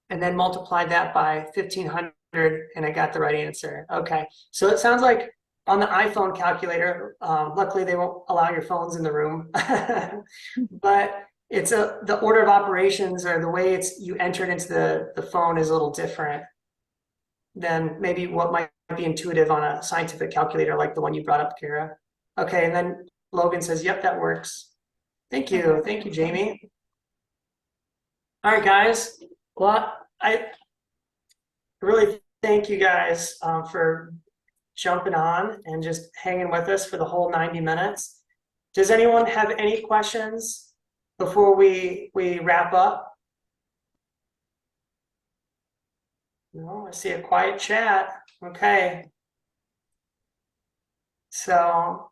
and then multiplied that by 1500 and I got the right answer. Okay. So it sounds like on the iPhone calculator, luckily they won't allow your phones in the room, but the order of operations or the way you enter it into the phone is a little different than maybe what might be intuitive on a scientific calculator like the one you brought up, Kara. Okay, and then Logan says, yep, that works. Thank you. Thank you, Jamie. All right, guys. Well, I really thank you guys for jumping on and just hanging with us for the whole 90 minutes. Does anyone have any questions before we wrap up? No, I see a quiet chat. Okay. So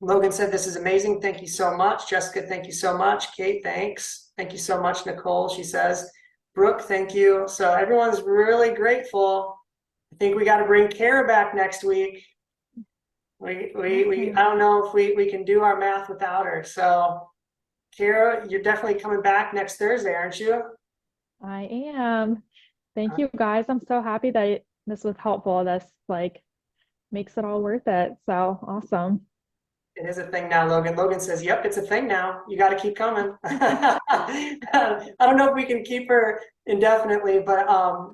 Logan said, this is amazing. Thank you so much. Jessica, thank you so much. Kate, thanks. Thank you so much, Nicole. She says, Brooke, thank you. So everyone's really grateful. I think we got to bring Kara back next week. I don't know if we can do our math without her. So Kara, you're definitely coming back next Thursday, aren't you? I am. Thank you guys. I'm so happy that this was helpful. This like makes it all worth it. So awesome. It is a thing now, Logan. Logan says, yep, it's a thing now. You got to keep coming. I don't know if we can keep her indefinitely, but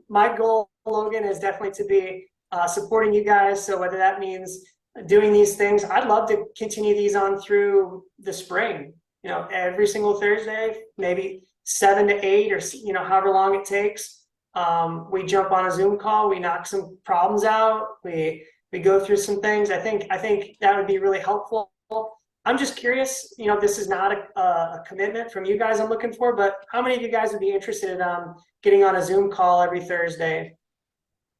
my goal, Logan, is definitely to be supporting you guys. So whether that means doing these things, I'd love to continue these on through the spring, you know, every single Thursday, maybe 7 to 8 or, you know, however long it takes. We jump on a Zoom call, we knock some problems out, we go through some things. I think that would be really helpful. I'm just curious, you know, this is not a commitment from you guys I'm looking for, but how many of you guys would be interested in getting on a Zoom call every Thursday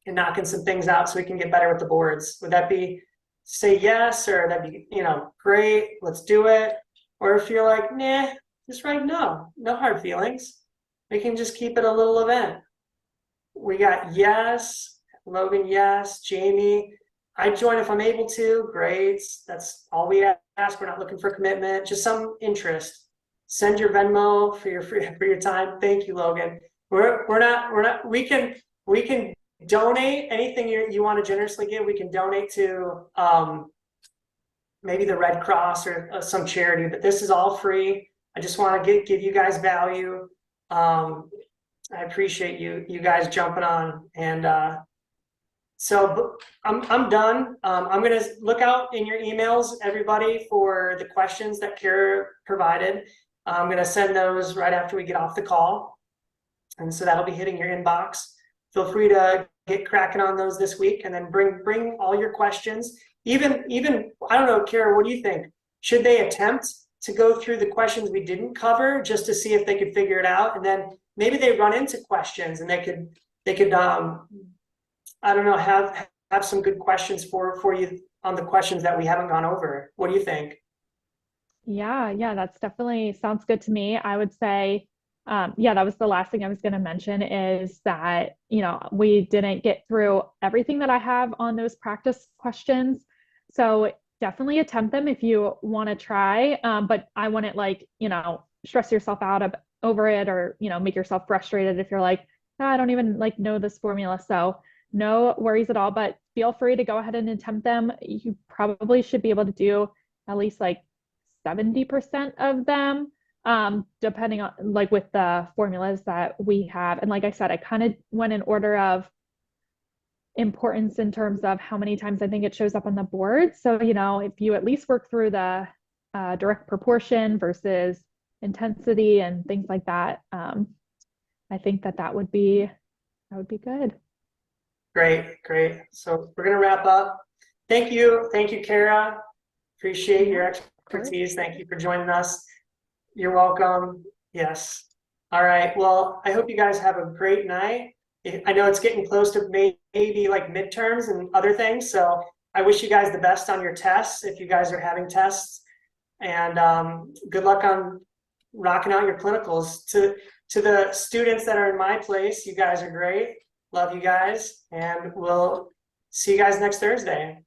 and knocking some things out so we can get better with the boards? Would that be, say yes, or that'd be, you know, great, let's do it? Or if you're like, nah, just write no hard feelings. We can just keep it a little event. We got yes, Logan, yes, Jamie, I'd join if I'm able to. Great. That's all we ask. We're not looking for commitment, just some interest. Send your Venmo for your time. Thank you, Logan. We're not. We can donate anything you want to generously give. We can donate to maybe the Red Cross or some charity. But this is all free. I just want to give you guys value. I appreciate you guys jumping on and. So I'm done. I'm going to look out in your emails, everybody, for the questions that Kara provided. I'm going to send those right after we get off the call. And so that'll be hitting your inbox. Feel free to get cracking on those this week and then bring all your questions. Even I don't know, Kara, what do you think? Should they attempt to go through the questions we didn't cover just to see if they could figure it out? And then maybe they run into questions and they could I don't know, have some good questions for you on the questions that we haven't gone over. What do you think? Yeah, that's definitely sounds good to me. I would say, yeah, that was the last thing I was going to mention is that, you know, we didn't get through everything that I have on those practice questions. So definitely attempt them if you want to try. But I wouldn't like, you know, stress yourself out over it or, you know, make yourself frustrated if you're like, "Oh, I don't even like know this formula." So no worries at all, but feel free to go ahead and attempt them. You probably should be able to do at least like 70% of them, depending on like with the formulas that we have. And like I said, I kind of went in order of importance in terms of how many times I think it shows up on the board. So, you know, if you at least work through the direct proportion versus intensity and things like that, I think that would be good. Great. So we're gonna wrap up. Thank you, Kara. Appreciate your expertise. Thank you for joining us. You're welcome. Yes. All right. Well, I hope you guys have a great night. I know it's getting close to maybe like midterms and other things. So I wish you guys the best on your tests if you guys are having tests. And good luck on rocking out your clinicals. To the students that are in my place, you guys are great. Love you guys, and we'll see you guys next Thursday.